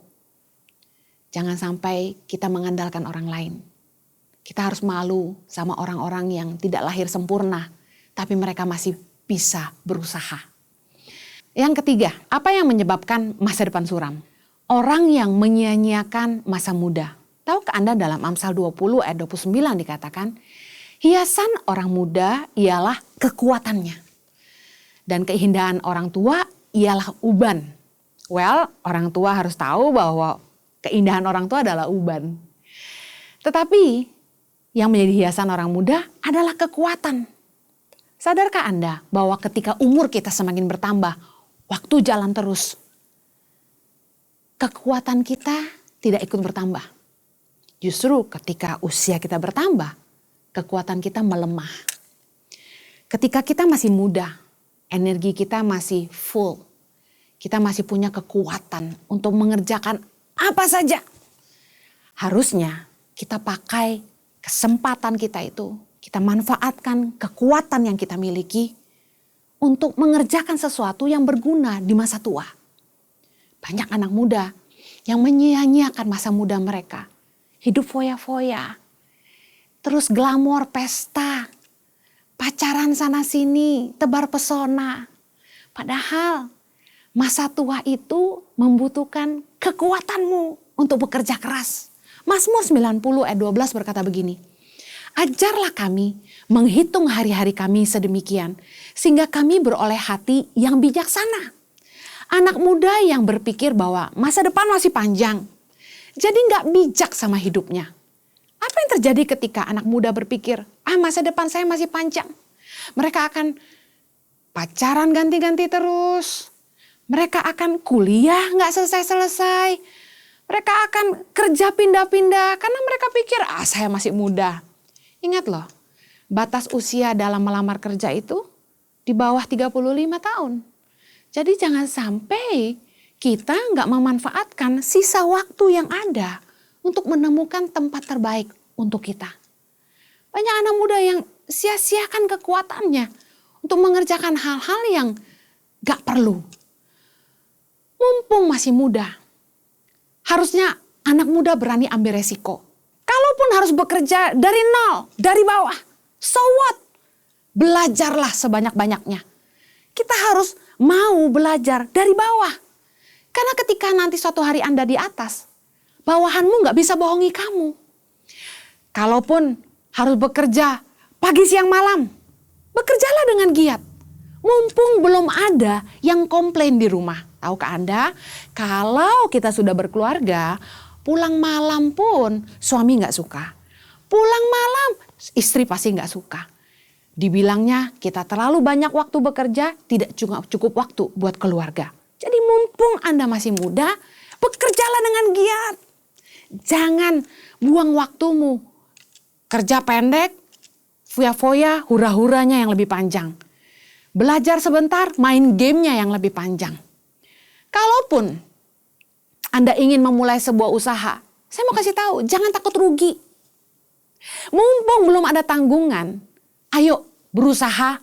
jangan sampai kita mengandalkan orang lain. Kita harus malu sama orang-orang yang tidak lahir sempurna, tapi mereka masih bisa berusaha. Yang ketiga, apa yang menyebabkan masa depan suram? Orang yang menyia-nyiakan masa muda. Tahukah Anda dalam Amsal 20 ayat 29 dikatakan, hiasan orang muda ialah kekuatannya. Dan keindahan orang tua ialah uban. Well, orang tua harus tahu bahwa keindahan orang tua adalah uban. Tetapi yang menjadi hiasan orang muda adalah kekuatan. Sadarkah Anda bahwa ketika umur kita semakin bertambah, waktu jalan terus, kekuatan kita tidak ikut bertambah. Justru ketika usia kita bertambah, kekuatan kita melemah. Ketika kita masih muda, energi kita masih full. Kita masih punya kekuatan untuk mengerjakan apa saja. Harusnya kita pakai kesempatan kita itu, kita manfaatkan kekuatan yang kita miliki untuk mengerjakan sesuatu yang berguna di masa tua. Banyak anak muda yang menyia-nyiakan masa muda mereka. Hidup foya-foya, terus glamor pesta, pacaran sana sini, tebar pesona. Padahal masa tua itu membutuhkan kekuatanmu untuk bekerja keras. Mazmur 90 ayat 12 berkata begini, ajarlah kami menghitung hari-hari kami sedemikian, sehingga kami beroleh hati yang bijaksana. Anak muda yang berpikir bahwa masa depan masih panjang, jadi nggak bijak sama hidupnya. Apa yang terjadi ketika anak muda berpikir, masa depan saya masih panjang. Mereka akan pacaran ganti-ganti terus. Mereka akan kuliah nggak selesai-selesai. Mereka akan kerja pindah-pindah karena mereka pikir, saya masih muda. Ingat loh, batas usia dalam melamar kerja itu di bawah 35 tahun. Jadi jangan sampai kita nggak memanfaatkan sisa waktu yang ada untuk menemukan tempat terbaik untuk kita. Banyak anak muda yang sia-siakan kekuatannya untuk mengerjakan hal-hal yang nggak perlu. Mumpung masih muda, harusnya anak muda berani ambil resiko. Kalaupun harus bekerja dari nol, dari bawah, so what? Belajarlah sebanyak-banyaknya. Kita harus mau belajar dari bawah. Karena ketika nanti suatu hari Anda di atas, bawahanmu nggak bisa bohongi kamu. Kalaupun harus bekerja pagi siang malam, bekerjalah dengan giat. Mumpung belum ada yang komplain di rumah. Tahukah Anda, kalau kita sudah berkeluarga, pulang malam pun suami nggak suka. Pulang malam Istri pasti nggak suka. Dibilangnya kita terlalu banyak waktu bekerja, tidak cukup waktu buat keluarga. Jadi mumpung Anda masih muda, bekerjalah dengan giat. Jangan buang waktumu. Kerja pendek, foya-foya, hura-huranya yang lebih panjang. Belajar sebentar, main gamenya yang lebih panjang. Kalaupun Anda ingin memulai sebuah usaha, saya mau kasih tahu, jangan takut rugi. Mumpung belum ada tanggungan, ayo berusaha,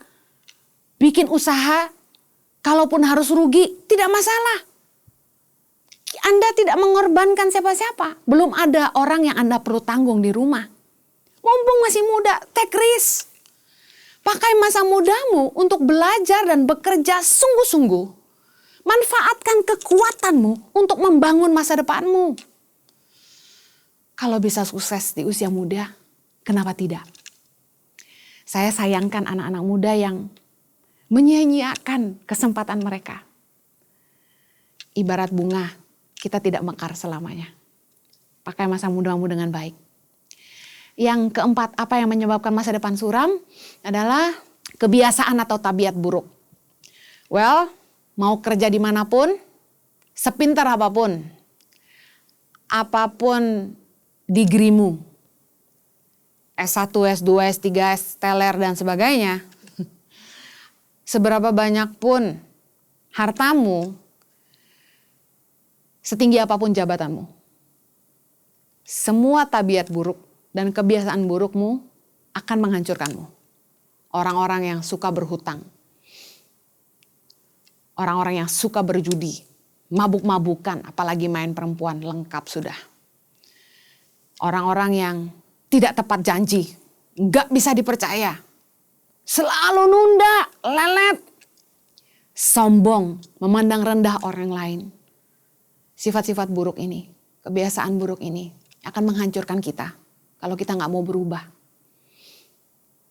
bikin usaha, kalaupun harus rugi, tidak masalah. Anda tidak mengorbankan siapa-siapa. Belum ada orang yang Anda perlu tanggung di rumah. Mumpung masih muda, take risk. Pakai masa mudamu untuk belajar dan bekerja sungguh-sungguh. Manfaatkan kekuatanmu untuk membangun masa depanmu. Kalau bisa sukses di usia muda, kenapa tidak? Saya sayangkan anak-anak muda yang menyia-nyiakan kesempatan mereka. Ibarat bunga, kita tidak mekar selamanya. Pakai masa mudamu dengan baik. Yang keempat, apa yang menyebabkan masa depan suram adalah kebiasaan atau tabiat buruk. Well, mau kerja dimanapun, sepintar apapun degreemu, S1, S2, S3, S-teler dan sebagainya, seberapa banyak pun hartamu, setinggi apapun jabatanmu, semua tabiat buruk dan kebiasaan burukmu akan menghancurkanmu. Orang-orang yang suka berhutang, orang-orang yang suka berjudi, mabuk-mabukan, apalagi main perempuan, lengkap sudah. Orang-orang yang tidak tepat janji, nggak bisa dipercaya, selalu nunda, lelet, sombong, memandang rendah orang lain. Sifat-sifat buruk ini, kebiasaan buruk ini akan menghancurkan kita kalau kita nggak mau berubah.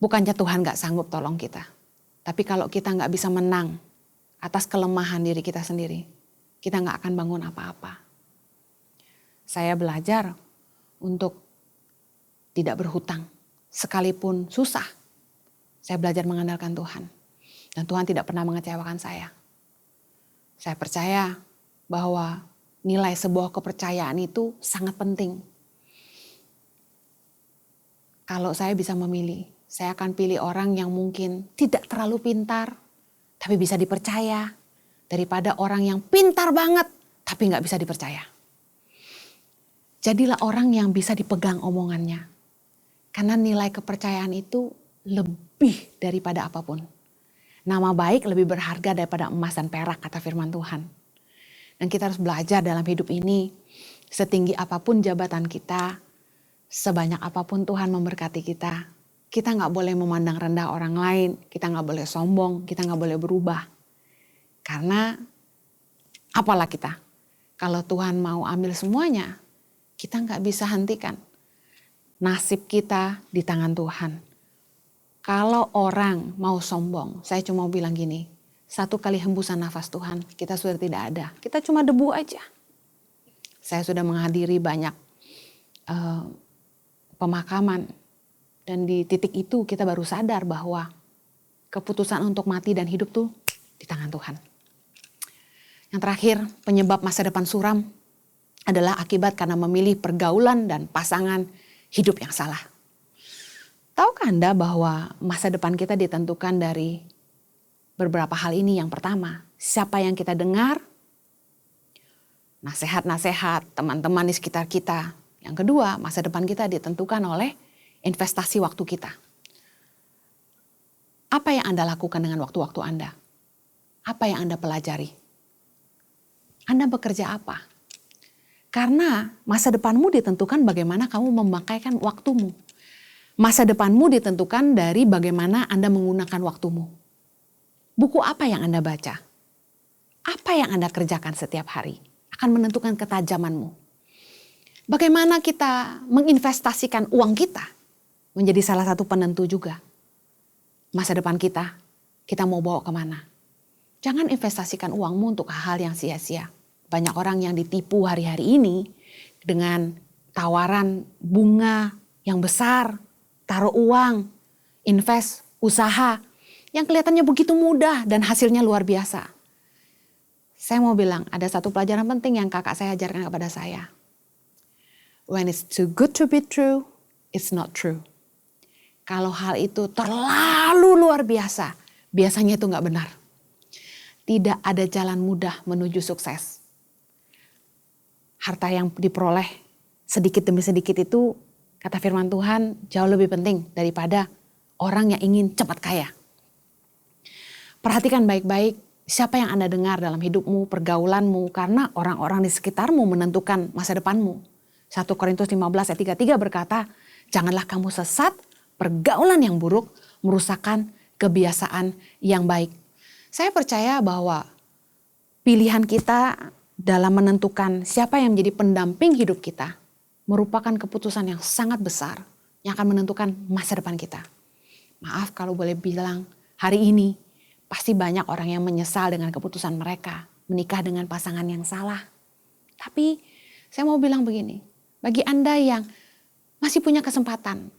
Bukannya Tuhan nggak sanggup tolong kita, tapi kalau kita nggak bisa menang atas kelemahan diri kita sendiri, kita nggak akan bangun apa-apa. Saya belajar untuk tidak berhutang, sekalipun susah. Saya belajar mengandalkan Tuhan, dan Tuhan tidak pernah mengecewakan saya. Saya percaya bahwa nilai sebuah kepercayaan itu sangat penting. Kalau saya bisa memilih, saya akan pilih orang yang mungkin tidak terlalu pintar, tapi bisa dipercaya, daripada orang yang pintar banget, tapi nggak bisa dipercaya. Jadilah orang yang bisa dipegang omongannya. Karena nilai kepercayaan itu lebih daripada apapun. Nama baik lebih berharga daripada emas dan perak, kata firman Tuhan. Dan kita harus belajar dalam hidup ini, setinggi apapun jabatan kita, sebanyak apapun Tuhan memberkati kita, kita nggak boleh memandang rendah orang lain, kita nggak boleh sombong, kita nggak boleh berubah. Karena apalah kita, kalau Tuhan mau ambil semuanya, kita nggak bisa hentikan. Nasib kita di tangan Tuhan. Kalau orang mau sombong, saya cuma bilang gini, satu kali hembusan nafas Tuhan, kita sudah tidak ada. Kita cuma debu aja. Saya sudah menghadiri banyak pemakaman. Dan di titik itu kita baru sadar bahwa keputusan untuk mati dan hidup tuh di tangan Tuhan. Yang terakhir, penyebab masa depan suram adalah akibat karena memilih pergaulan dan pasangan hidup yang salah. Tahukah Anda bahwa masa depan kita ditentukan dari beberapa hal ini? Yang pertama, siapa yang kita dengar, nasihat-nasihat teman-teman di sekitar kita. Yang kedua, masa depan kita ditentukan oleh investasi waktu kita. Apa yang Anda lakukan dengan waktu-waktu Anda? Apa yang Anda pelajari? Anda bekerja apa? Karena masa depanmu ditentukan bagaimana kamu memakaikan waktumu. Masa depanmu ditentukan dari bagaimana Anda menggunakan waktumu. Buku apa yang Anda baca? Apa yang Anda kerjakan setiap hari akan menentukan ketajamanmu. Bagaimana kita menginvestasikan uang kita menjadi salah satu penentu juga. Masa depan kita mau bawa kemana. Jangan investasikan uangmu untuk hal yang sia-sia. Banyak orang yang ditipu hari-hari ini dengan tawaran bunga yang besar, taruh uang, invest, usaha yang kelihatannya begitu mudah dan hasilnya luar biasa. Saya mau bilang ada satu pelajaran penting yang kakak saya ajarkan kepada saya. When it's too good to be true, it's not true. Kalau hal itu terlalu luar biasa, biasanya itu nggak benar. Tidak ada jalan mudah menuju sukses. Harta yang diperoleh sedikit demi sedikit itu, kata firman Tuhan, jauh lebih penting daripada orang yang ingin cepat kaya. Perhatikan baik-baik siapa yang Anda dengar dalam hidupmu, pergaulanmu, karena orang-orang di sekitarmu menentukan masa depanmu. 1 Korintus 15 ayat 33 berkata, janganlah kamu sesat, pergaulan yang buruk merusakkan kebiasaan yang baik. Saya percaya bahwa pilihan kita dalam menentukan siapa yang menjadi pendamping hidup kita merupakan keputusan yang sangat besar yang akan menentukan masa depan kita. Maaf kalau boleh bilang, hari ini pasti banyak orang yang menyesal dengan keputusan mereka menikah dengan pasangan yang salah. Tapi saya mau bilang begini, bagi Anda yang masih punya kesempatan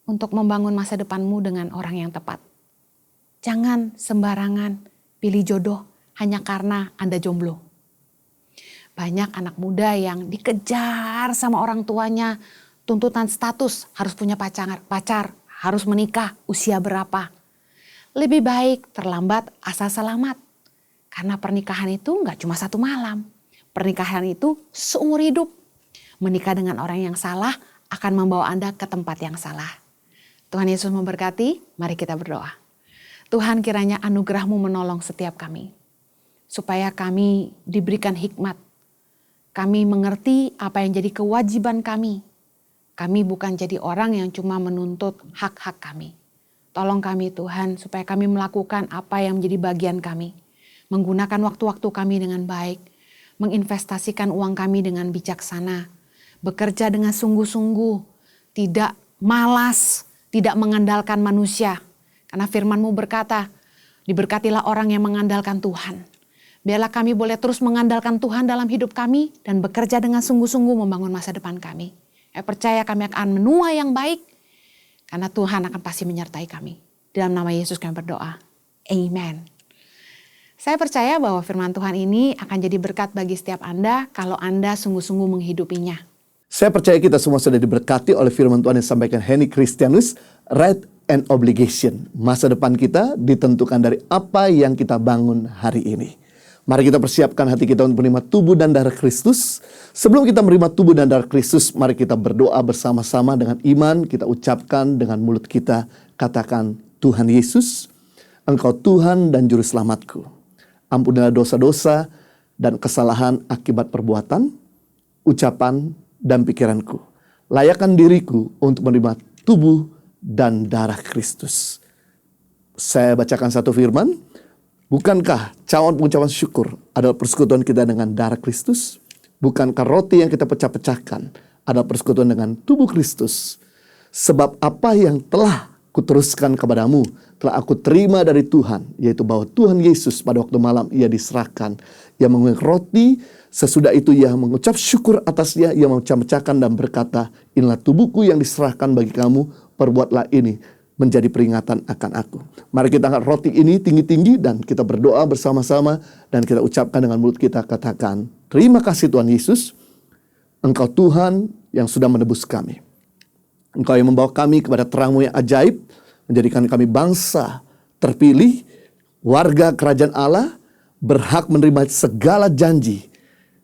untuk membangun masa depanmu dengan orang yang tepat, jangan sembarangan pilih jodoh hanya karena Anda jomblo. Banyak anak muda yang dikejar sama orang tuanya, tuntutan status harus punya pacar, harus menikah usia berapa. Lebih baik terlambat asal selamat. Karena pernikahan itu nggak cuma 1 malam. Pernikahan itu seumur hidup. Menikah dengan orang yang salah akan membawa Anda ke tempat yang salah. Tuhan Yesus memberkati, mari kita berdoa. Tuhan, kiranya anugerah-Mu menolong setiap kami. Supaya kami diberikan hikmat. Kami mengerti apa yang jadi kewajiban kami. Kami bukan jadi orang yang cuma menuntut hak-hak kami. Tolong kami Tuhan supaya kami melakukan apa yang menjadi bagian kami. Menggunakan waktu-waktu kami dengan baik. Menginvestasikan uang kami dengan bijaksana. Bekerja dengan sungguh-sungguh, tidak malas, tidak mengandalkan manusia. Karena firman-Mu berkata, diberkatilah orang yang mengandalkan Tuhan. Biarlah kami boleh terus mengandalkan Tuhan dalam hidup kami dan bekerja dengan sungguh-sungguh membangun masa depan kami. Saya percaya kami akan menuai yang baik karena Tuhan akan pasti menyertai kami. Dalam nama Yesus kami berdoa. Amen. Saya percaya bahwa firman Tuhan ini akan jadi berkat bagi setiap Anda kalau Anda sungguh-sungguh menghidupinya. Saya percaya kita semua sudah diberkati oleh firman Tuhan yang disampaikan Henny Christianus, right and obligation. Masa depan kita ditentukan dari apa yang kita bangun hari ini. Mari kita persiapkan hati kita untuk menerima tubuh dan darah Kristus. Sebelum kita menerima tubuh dan darah Kristus, mari kita berdoa bersama-sama dengan iman. Kita ucapkan dengan mulut kita, katakan, Tuhan Yesus, Engkau Tuhan dan Juru Selamatku. Ampunilah dosa-dosa dan kesalahan akibat perbuatan, ucapan, dan pikiranku. Layakkan diriku untuk menerima tubuh dan darah Kristus. Saya bacakan satu firman. Bukankah cawan pengucapan syukur adalah persekutuan kita dengan darah Kristus? Bukankah roti yang kita pecah-pecahkan adalah persekutuan dengan tubuh Kristus? Sebab apa yang telah kuteruskan kepadamu telah aku terima dari Tuhan, yaitu bahwa Tuhan Yesus pada waktu malam ia diserahkan. Ia mengambil roti, sesudah itu ia mengucap syukur atasnya, ia memecah-pecahkan dan berkata, inilah tubuhku yang diserahkan bagi kamu, perbuatlah ini menjadi peringatan akan aku. Mari kita angkat roti ini tinggi-tinggi dan kita berdoa bersama-sama dan kita ucapkan dengan mulut kita, katakan, terima kasih Tuhan Yesus, Engkau Tuhan yang sudah menebus kami. Engkau yang membawa kami kepada terang-Mu yang ajaib, menjadikan kami bangsa terpilih, warga kerajaan Allah, berhak menerima segala janji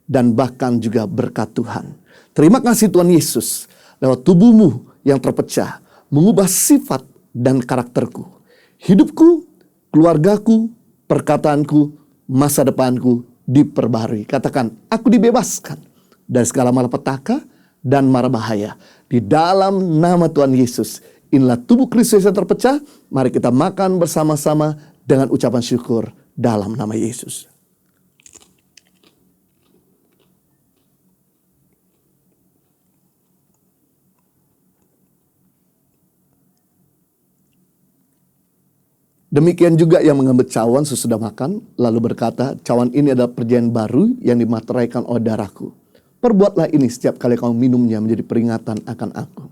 dan bahkan juga berkat Tuhan. Terima kasih Tuhan Yesus, lewat tubuh-Mu yang terpecah, mengubah sifat dan karakterku, hidupku, keluargaku, perkataanku, masa depanku diperbarui. Katakan, aku dibebaskan dari segala malapetaka dan mara bahaya. Di dalam nama Tuhan Yesus, inilah tubuh Kristus yang terpecah. Mari kita makan bersama-sama dengan ucapan syukur dalam nama Yesus. Demikian juga yang mengambil cawan sesudah makan, lalu berkata, cawan ini adalah perjanjian baru yang dimateraikan oleh darahku. Perbuatlah ini setiap kali kamu minumnya menjadi peringatan akan aku.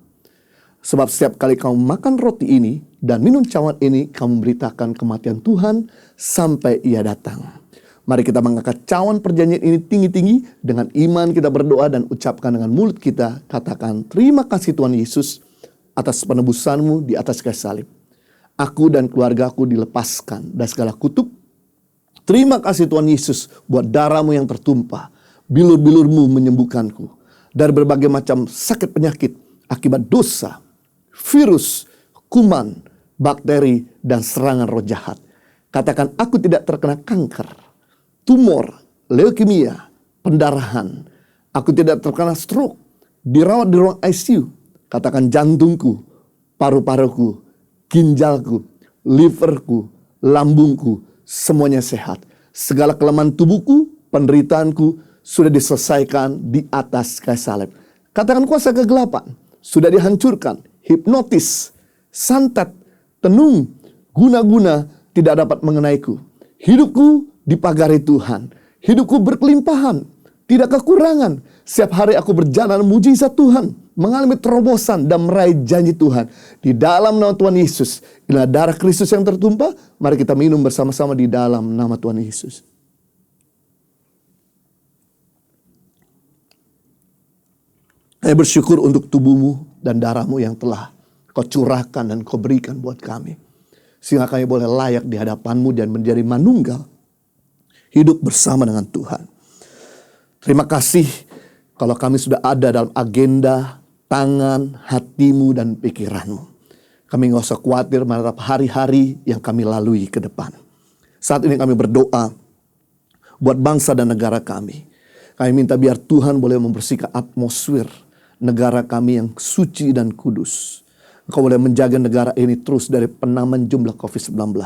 Sebab setiap kali kamu makan roti ini dan minum cawan ini, kamu memberitakan kematian Tuhan sampai Ia datang. Mari kita mengangkat cawan perjanjian ini tinggi-tinggi. Dengan iman kita berdoa dan ucapkan dengan mulut kita. Katakan, terima kasih Tuhan Yesus atas penebusanmu di atas kayu salib. Aku dan keluargaku dilepaskan dari segala kutuk. Terima kasih Tuhan Yesus buat darahmu yang tertumpah. Bilur-bilurmu menyembuhkanku dari berbagai macam sakit penyakit akibat dosa, virus, kuman, bakteri, dan serangan roh jahat. Katakan, aku tidak terkena kanker, tumor, leukemia, pendarahan. Aku tidak terkena stroke, dirawat di ruang ICU. Katakan, jantungku, paru-paruku, ginjalku, liverku, lambungku, semuanya sehat. Segala kelemahan tubuhku, penderitaanku sudah diselesaikan di atas kayu salib. Katakan, kuasa kegelapan sudah dihancurkan. Hipnotis, santet, tenung, guna-guna tidak dapat mengenaiku. Hidupku dipagari Tuhan. Hidupku berkelimpahan, tidak kekurangan. Setiap hari aku berjalan mujizat Tuhan, mengalami terobosan dan meraih janji Tuhan. Di dalam nama Tuhan Yesus, inilah darah Kristus yang tertumpah. Mari kita minum bersama-sama di dalam nama Tuhan Yesus. Saya bersyukur untuk tubuhmu dan darahmu yang telah kau curahkan dan kau berikan buat kami. Sehingga kami boleh layak di hadapanmu dan menjadi manunggal hidup bersama dengan Tuhan. Terima kasih kalau kami sudah ada dalam agenda, tangan, hatimu, dan pikiranmu. Kami nggak usah khawatir menatap hari-hari yang kami lalui ke depan. Saat ini kami berdoa buat bangsa dan negara kami. Kami minta biar Tuhan boleh membersihkan atmosfer negara kami yang suci dan kudus. Engkau boleh menjaga negara ini terus dari penambahan jumlah COVID-19.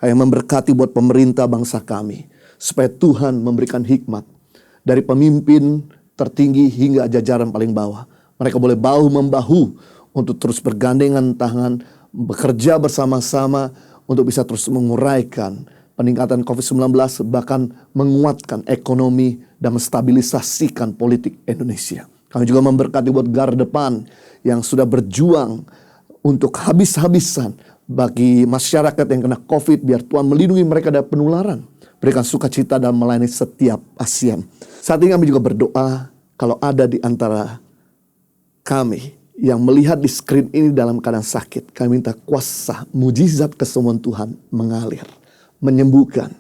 Kami memberkati buat pemerintah bangsa kami. Supaya Tuhan memberikan hikmat dari pemimpin tertinggi hingga jajaran paling bawah. Mereka boleh bahu-membahu untuk terus bergandengan tangan, bekerja bersama-sama untuk bisa terus menguraikan peningkatan COVID-19, bahkan menguatkan ekonomi dan menstabilisasikan politik Indonesia. Kami juga memberkati buat garda depan yang sudah berjuang untuk habis-habisan bagi masyarakat yang kena COVID, biar Tuhan melindungi mereka dari penularan. Berikan sukacita dan melayani setiap pasien. Saat ini kami juga berdoa, kalau ada di antara kami yang melihat di screen ini dalam keadaan sakit, kami minta kuasa mujizat kesembuhan Tuhan mengalir, menyembuhkan.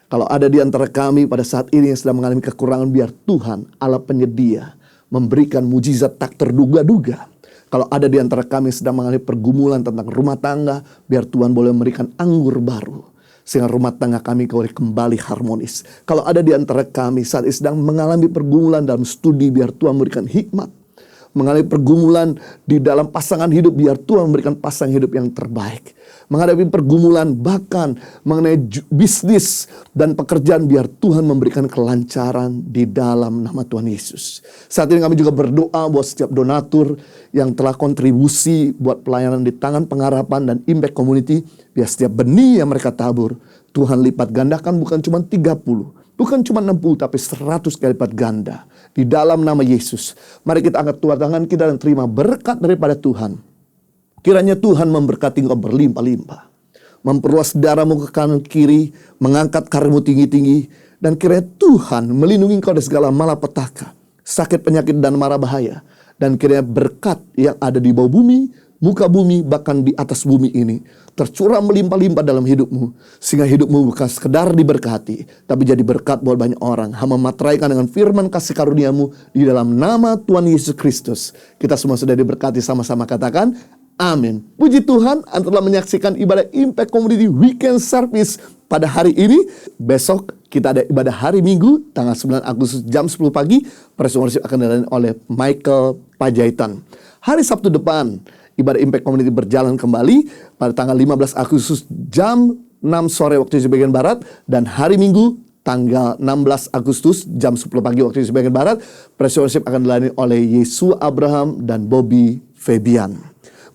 Kalau ada di antara kami pada saat ini yang sedang mengalami kekurangan, biar Tuhan Allah penyedia memberikan mujizat tak terduga-duga. Kalau ada di antara kami yang sedang mengalami pergumulan tentang rumah tangga, biar Tuhan boleh memberikan anggur baru, sehingga rumah tangga kami boleh kembali harmonis. Kalau ada di antara kami saat ini sedang mengalami pergumulan dalam studi, biar Tuhan memberikan hikmat. Mengalami pergumulan di dalam pasangan hidup, biar Tuhan memberikan pasangan hidup yang terbaik. Menghadapi pergumulan bahkan mengenai bisnis dan pekerjaan, biar Tuhan memberikan kelancaran di dalam nama Tuhan Yesus. Saat ini kami juga berdoa buat setiap donatur yang telah kontribusi buat pelayanan di Tangan Pengharapan dan Impact Community. Biar setiap benih yang mereka tabur, Tuhan lipat gandakan, bukan cuma 30, bukan cuma 60, tapi 100 kali lipat ganda. Di dalam nama Yesus, mari kita angkat kedua tangan kita dan terima berkat daripada Tuhan. Kiranya Tuhan memberkati engkau berlimpah-limpah, memperluas darahmu ke kanan kiri, mengangkat karirmu tinggi-tinggi, dan kiranya Tuhan melindungi engkau dari segala malapetaka, sakit, penyakit, dan mara bahaya. Dan kiranya berkat yang ada di bawah bumi, muka bumi, bahkan di atas bumi ini tercurah melimpah-limpah dalam hidupmu, sehingga hidupmu bukan sekedar diberkati, tapi jadi berkat buat banyak orang. Hamba materaikan dengan firman kasih karuniamu di dalam nama Tuhan Yesus Kristus. Kita semua sudah diberkati, sama-sama katakan amin. Puji Tuhan, Anda telah menyaksikan ibadah Impact Community Weekend Service pada hari ini. Besok kita ada ibadah hari Minggu, tanggal 9 Agustus jam 10 pagi. Praise worship akan dilayani oleh Michael Pajaitan. Hari Sabtu depan, ibadah Impact Community berjalan kembali pada tanggal 15 Agustus jam 6 sore waktu Indonesia bagian Barat. Dan hari Minggu, tanggal 16 Agustus jam 10 pagi waktu Indonesia bagian Barat. Praise worship akan dilayani oleh Yesua Abraham dan Bobby Fabian.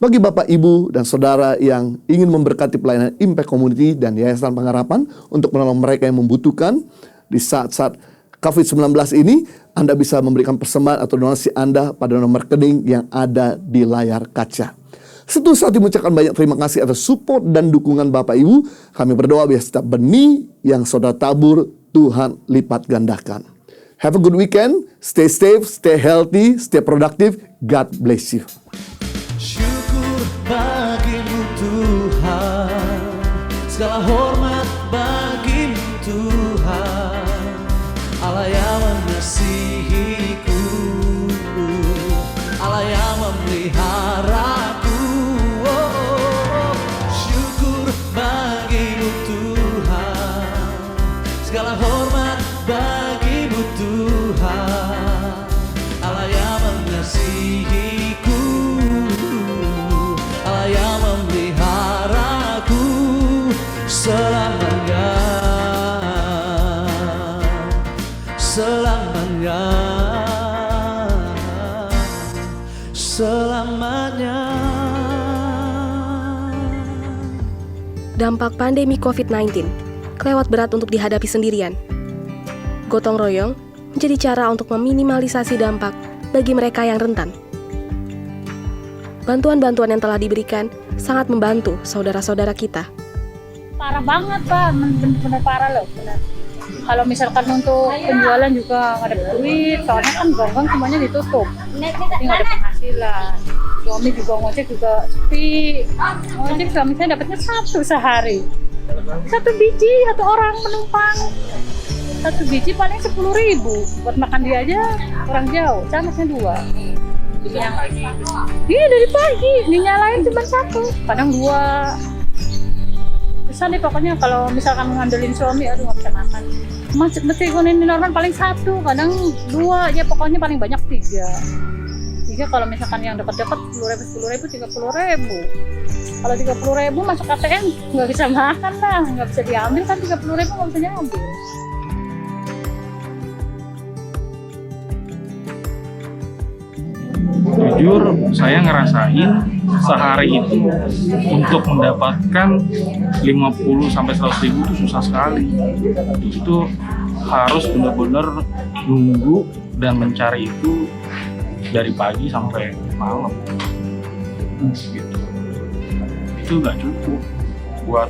Bagi Bapak, Ibu, dan Saudara yang ingin memberkati pelayanan Impact Community dan Yayasan Pengharapan untuk menolong mereka yang membutuhkan di saat-saat COVID-19 ini, Anda bisa memberikan persembahan atau donasi Anda pada nomor rekening yang ada di layar kaca. Setelah saat mengucapkan banyak terima kasih atas support dan dukungan Bapak Ibu. Kami berdoa biar setiap benih yang saudara tabur, Tuhan lipat gandakan. Have a good weekend. Stay safe, stay healthy, stay productive. God bless you. Syukur bagimu Tuhan, segala hormat bagimu Tuhan, Allah yang mengasihiku, Allah yang memeliharaku. Syukur bagimu Tuhan, segala hormat bagimu Tuhan, Allah yang mengasihiku, Allah yang memeliharaku selamanya, selamanya, selamanya. Dampak pandemi COVID-19 kelewat berat untuk dihadapi sendirian. Gotong royong menjadi cara untuk meminimalisasi dampak bagi mereka yang rentan. Bantuan-bantuan yang telah diberikan sangat membantu saudara-saudara kita. Parah banget Pak, benar parah loh. Benar. Kalau misalkan untuk penjualan juga nggak ada duit, soalnya kan gang-gang semuanya ditutup, jadi nggak ada penghasilan. Suami juga ngojek juga sepi. Ngojek suami saya dapatnya 1 sehari. 1 biji, 1 orang penumpang. 1 biji paling 10.000. Buat makan dia aja orang jauh, canasnya 2. Iya dari pagi, dinyalain cuma 1, kadang 2. Bisa deh pokoknya kalau misalkan ngandelin suami, aduh nggak bisa makan. Meskipun ini normal paling 1, kadang 2, ya pokoknya paling banyak 3 kalau misalkan yang dekat-dekat 10.000, 30.000. Kalau 30.000 masuk ATM nggak bisa makan lah, nggak bisa diambil kan 30.000 nggak bisa diambil. Jujur, saya ngerasain sehari itu untuk mendapatkan 50 sampai 100 ribu itu susah sekali. Itu harus benar-benar nunggu dan mencari itu dari pagi sampai malam. Gitu. Itu nggak cukup buat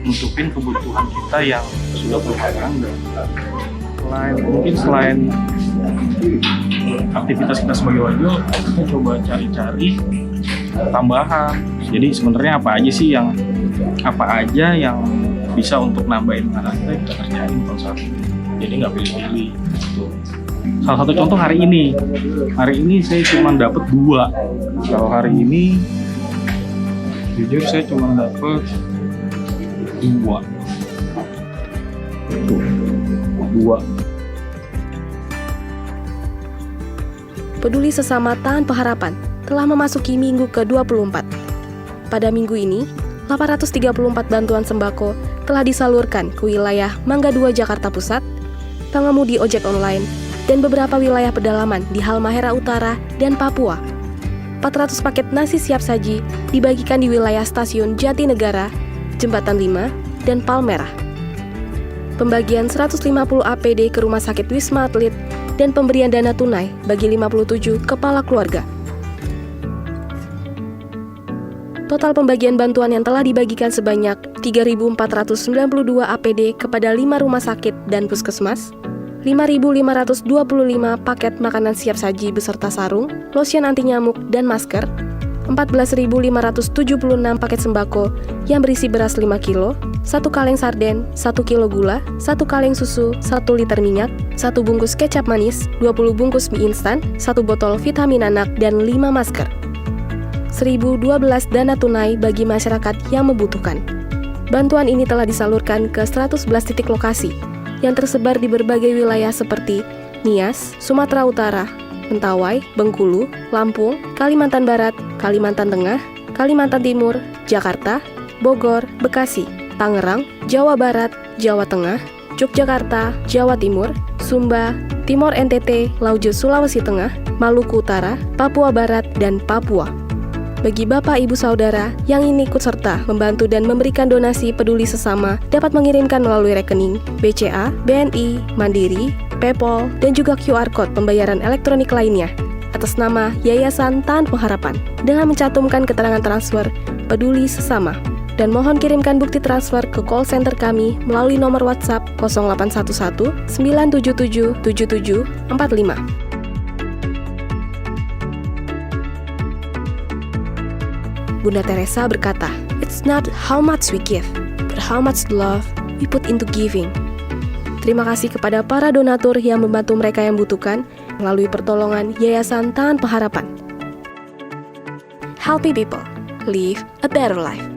nutupin kebutuhan kita yang sudah berumah tangga. Selain aktivitas kita sebagai warga, kita coba cari-cari tambahan. Jadi sebenarnya apa aja yang bisa untuk nambahin makanan kita kerjain kalau saat ini. Jadi nggak pilih-pilih. Gitu. Salah satu contoh hari ini saya cuma dapat 2. Kalau hari ini jujur saya cuma dapat 2. Peduli Sesama Tanpa Harapan telah memasuki minggu ke-24. Pada minggu ini, 834 bantuan sembako telah disalurkan ke wilayah Mangga 2 Jakarta Pusat, pengemudi ojek online, dan beberapa wilayah pedalaman di Halmahera Utara dan Papua. 400 paket nasi siap saji dibagikan di wilayah stasiun Jatinegara, Jembatan 5, dan Palmerah. Pembagian 150 APD ke Rumah Sakit Wisma Atlet dan pemberian dana tunai bagi 57 kepala keluarga. Total pembagian bantuan yang telah dibagikan sebanyak 3.492 APD kepada 5 rumah sakit dan puskesmas, 5.525 paket makanan siap saji beserta sarung, lotion anti nyamuk, dan masker, 14.576 paket sembako yang berisi beras 5 kilo, 1 kaleng sarden, 1 kilo gula, 1 kaleng susu, 1 liter minyak, 1 bungkus kecap manis, 20 bungkus mie instan, 1 botol vitamin anak, dan 5 masker. 1.012 dana tunai bagi masyarakat yang membutuhkan. Bantuan ini telah disalurkan ke 111 titik lokasi yang tersebar di berbagai wilayah seperti Nias, Sumatera Utara, Mentawai, Bengkulu, Lampung, Kalimantan Barat, Kalimantan Tengah, Kalimantan Timur, Jakarta, Bogor, Bekasi, Tangerang, Jawa Barat, Jawa Tengah, Yogyakarta, Jawa Timur, Sumba, Timor NTT, Laujo Sulawesi Tengah, Maluku Utara, Papua Barat, dan Papua. Bagi Bapak Ibu Saudara yang ingin ikut serta membantu dan memberikan donasi peduli sesama dapat mengirimkan melalui rekening BCA, BNI, Mandiri, PayPal, dan juga QR Code pembayaran elektronik lainnya atas nama Yayasan Tahan Pengharapan dengan mencantumkan keterangan transfer Peduli Sesama. Dan mohon kirimkan bukti transfer ke call center kami melalui nomor WhatsApp 0811 977 7745. Bunda Teresa berkata, "It's not how much we give, but how much love we put into giving." Terima kasih kepada para donatur yang membantu mereka yang membutuhkan melalui pertolongan Yayasan Tahan Pengharapan. Helping people live a better life.